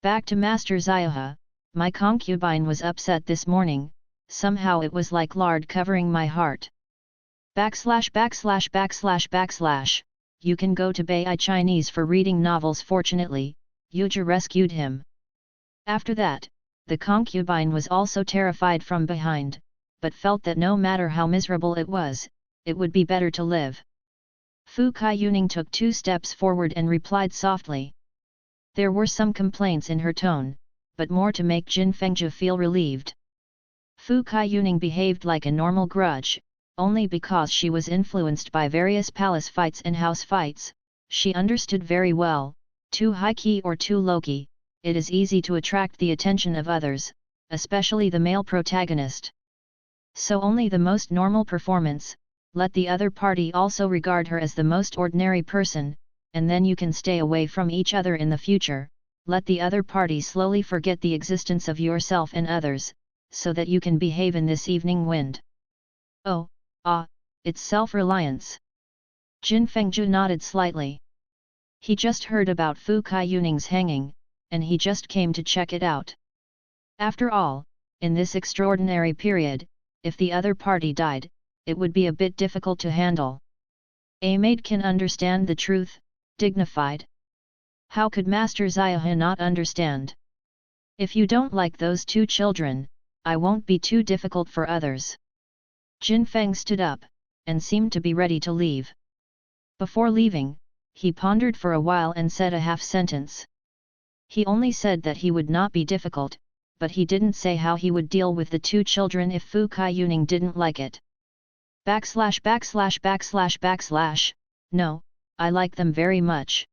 Back to Master Xiaohe, "My concubine was upset this morning, somehow it was like lard covering my heart." /////// You can go to Bai Chinese for reading novels. Fortunately, Yuja rescued him. After that, the concubine was also terrified from behind, but felt that no matter how miserable it was, it would be better to live. Fu Kaiyuning took 2 steps forward and replied softly. There were some complaints in her tone, but more to make Jin Fengzhu feel relieved. Fu Kaiyuning behaved like a normal grudge, only because she was influenced by various palace fights and house fights. She understood very well, too high key or too low key, it is easy to attract the attention of others, especially the male protagonist. So only the most normal performance, let the other party also regard her as the most ordinary person, and then you can stay away from each other in the future. Let the other party slowly forget the existence of yourself and others, so that you can behave in this evening wind. Oh, it's self-reliance. Jin Fengzhu nodded slightly. He just heard about Fu Kaiyuning's hanging, and he just came to check it out. After all, in this extraordinary period, if the other party died, it would be a bit difficult to handle. A maid can understand the truth, dignified. How could Master Xiaohe not understand? If you don't like those 2 children, I won't be too difficult for others. Jin Feng stood up, and seemed to be ready to leave. Before leaving, he pondered for a while and said a half-sentence. He only said that he would not be difficult, but he didn't say how he would deal with the 2 children if Fu Kaiyuning didn't like it. ////// No, I like them very much.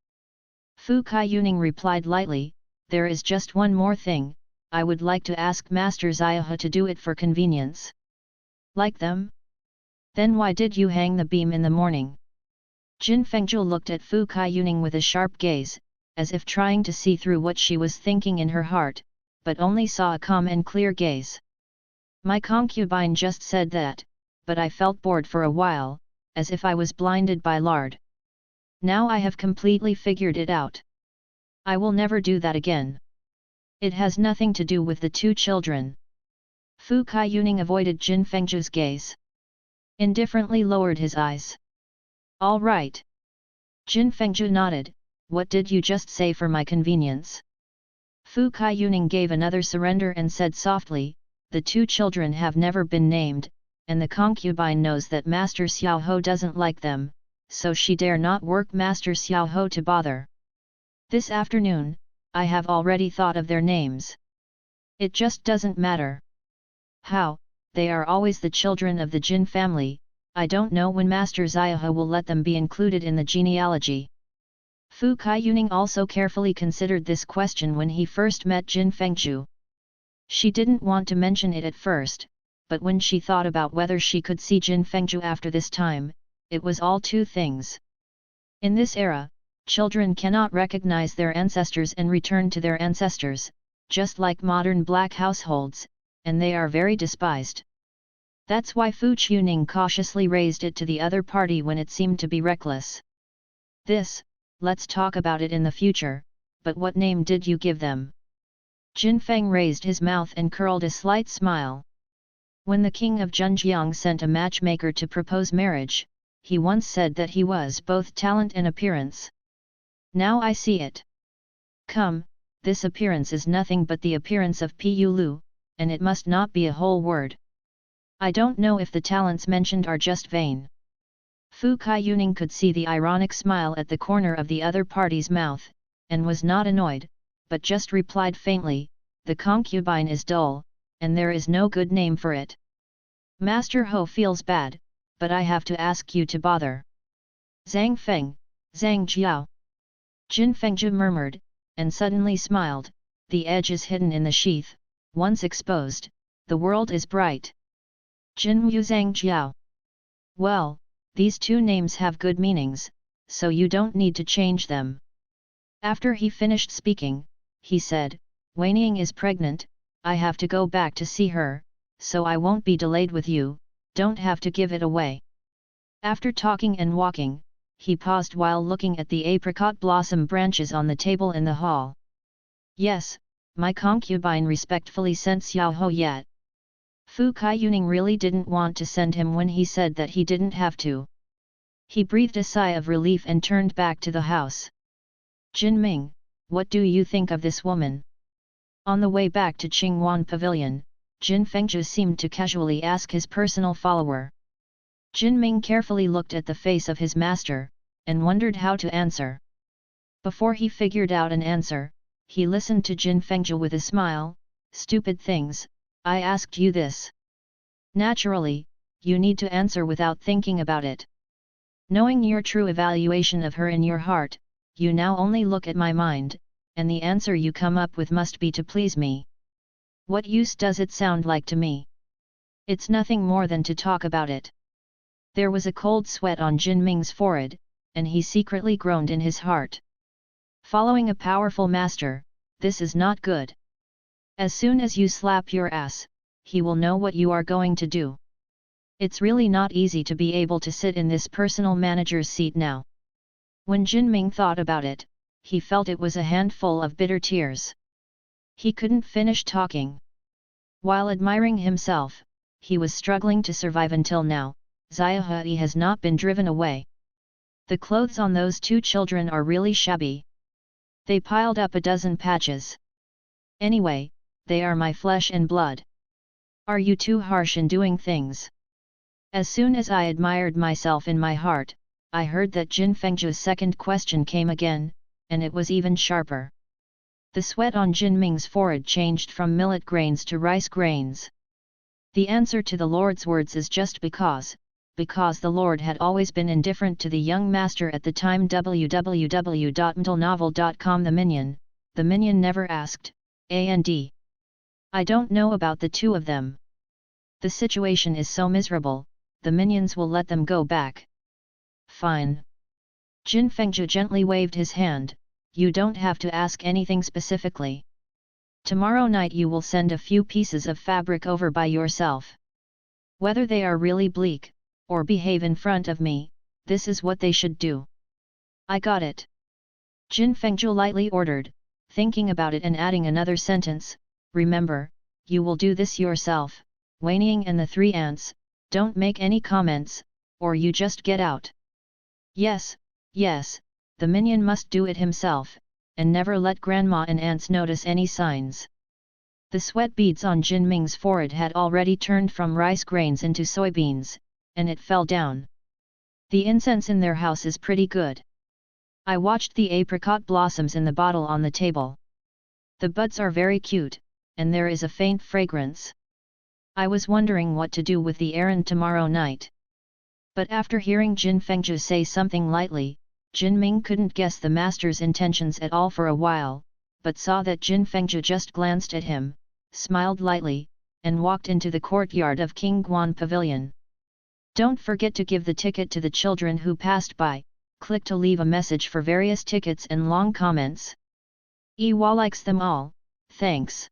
Fu Kaiyuning replied lightly, there is just one more thing, I would like to ask Master Xiaohe to do it for convenience. Like them? Then why did you hang the beam in the morning? Jin Fengzhu looked at Fu Kaiyuning with a sharp gaze, as if trying to see through what she was thinking in her heart, but only saw a calm and clear gaze. My concubine just said that, but I felt bored for a while, as if I was blinded by lard. Now I have completely figured it out. I will never do that again. It has nothing to do with the 2 children. Fu Kaiyuning avoided Jin Fengzhu's gaze. Indifferently lowered his eyes. All right. Jin Fengzhu nodded, what did you just say for my convenience? Fu Kaiyuning gave another surrender and said softly, the 2 children have never been named, and the concubine knows that Master Xiaohe doesn't like them, so she dare not work Master Xiaohe to bother. This afternoon, I have already thought of their names. It just doesn't matter. How, they are always the children of the Jin family, I don't know when Master Xiaohe will let them be included in the genealogy. Fu Kaiyuning also carefully considered this question when he first met Jin Fengzhu. She didn't want to mention it at first, but when she thought about whether she could see Jin Fengzhu after this time, it was all two things. In this era, children cannot recognize their ancestors and return to their ancestors, just like modern black households, and they are very despised. That's why Fu Chuning cautiously raised it to the other party when it seemed to be reckless. Let's talk about it in the future, but what name did you give them? Jin Feng raised his mouth and curled a slight smile. When the king of Zhenjiang sent a matchmaker to propose marriage, he once said that he was both talent and appearance. Now I see it. Come, this appearance is nothing but the appearance of Pu Lu, and it must not be a whole word. I don't know if the talents mentioned are just vain. Fu Kaiyuning could see the ironic smile at the corner of the other party's mouth, and was not annoyed, but just replied faintly, the concubine is dull, and there is no good name for it. Master Ho feels bad, but I have to ask you to bother. Zhang Feng, Zhang Jiao. Jin Fengzhu murmured, and suddenly smiled, the edge is hidden in the sheath, once exposed, the world is bright. Jin Wu Zhang Jiao. Well, these two names have good meanings, so you don't need to change them. After he finished speaking, he said, Wei Ning is pregnant, I have to go back to see her, so I won't be delayed with you, don't have to give it away. After talking and walking, he paused while looking at the apricot blossom branches on the table in the hall. Yes, my concubine respectfully sent Xiao Ho yet. Fu Kaiyuning really didn't want to send him when he said that he didn't have to. He breathed a sigh of relief and turned back to the house. Jin Ming, what do you think of this woman? On the way back to Qingwan Pavilion, Jin Fengzhu seemed to casually ask his personal follower. Jin Ming carefully looked at the face of his master, and wondered how to answer. Before he figured out an answer, he listened to Jin Fengzhu with a smile, stupid things, I asked you this. Naturally, you need to answer without thinking about it. Knowing your true evaluation of her in your heart, you now only look at my mind, and the answer you come up with must be to please me. What use does it sound like to me? It's nothing more than to talk about it. There was a cold sweat on Jin Ming's forehead, and he secretly groaned in his heart. Following a powerful master, this is not good. As soon as you slap your ass, he will know what you are going to do. It's really not easy to be able to sit in this personal manager's seat now. When Jin Ming thought about it, he felt it was a handful of bitter tears. He couldn't finish talking. While admiring himself, he was struggling to survive until now. Xiaohui has not been driven away. The clothes on those two children are really shabby. They piled up a dozen patches. Anyway, they are my flesh and blood. Are you too harsh in doing things? As soon as I admired myself in my heart, I heard that Jin Fengzhu's second question came again, and it was even sharper. The sweat on Jin Ming's forehead changed from millet grains to rice grains. The answer to the Lord's words is just because the Lord had always been indifferent to the young master at the time. www.mtlnovel.com The minion never asked, and I don't know about the two of them. The situation is so miserable, the minions will let them go back. Fine. Jin Fengzhu gently waved his hand, you don't have to ask anything specifically. Tomorrow night you will send a few pieces of fabric over by yourself. Whether they are really bleak, or behave in front of me, this is what they should do. I got it. Jin Fengzhu lightly ordered, thinking about it and adding another sentence, remember, you will do this yourself, Wei Ning and the three ants, don't make any comments, or you just get out. Yes, the minion must do it himself, and never let grandma and ants notice any signs. The sweat beads on Jin Ming's forehead had already turned from rice grains into soybeans, and it fell down. The incense in their house is pretty good. I watched the apricot blossoms in the bottle on the table. The buds are very cute, and there is a faint fragrance. I was wondering what to do with the errand tomorrow night. But after hearing Jin Fengzhu say something lightly, Jin Ming couldn't guess the master's intentions at all for a while, but saw that Jin Fengzhi just glanced at him, smiled lightly, and walked into the courtyard of King Guan Pavilion. Don't forget to give the ticket to the children who passed by. Click to leave a message for various tickets and long comments. Ewa likes them all, thanks.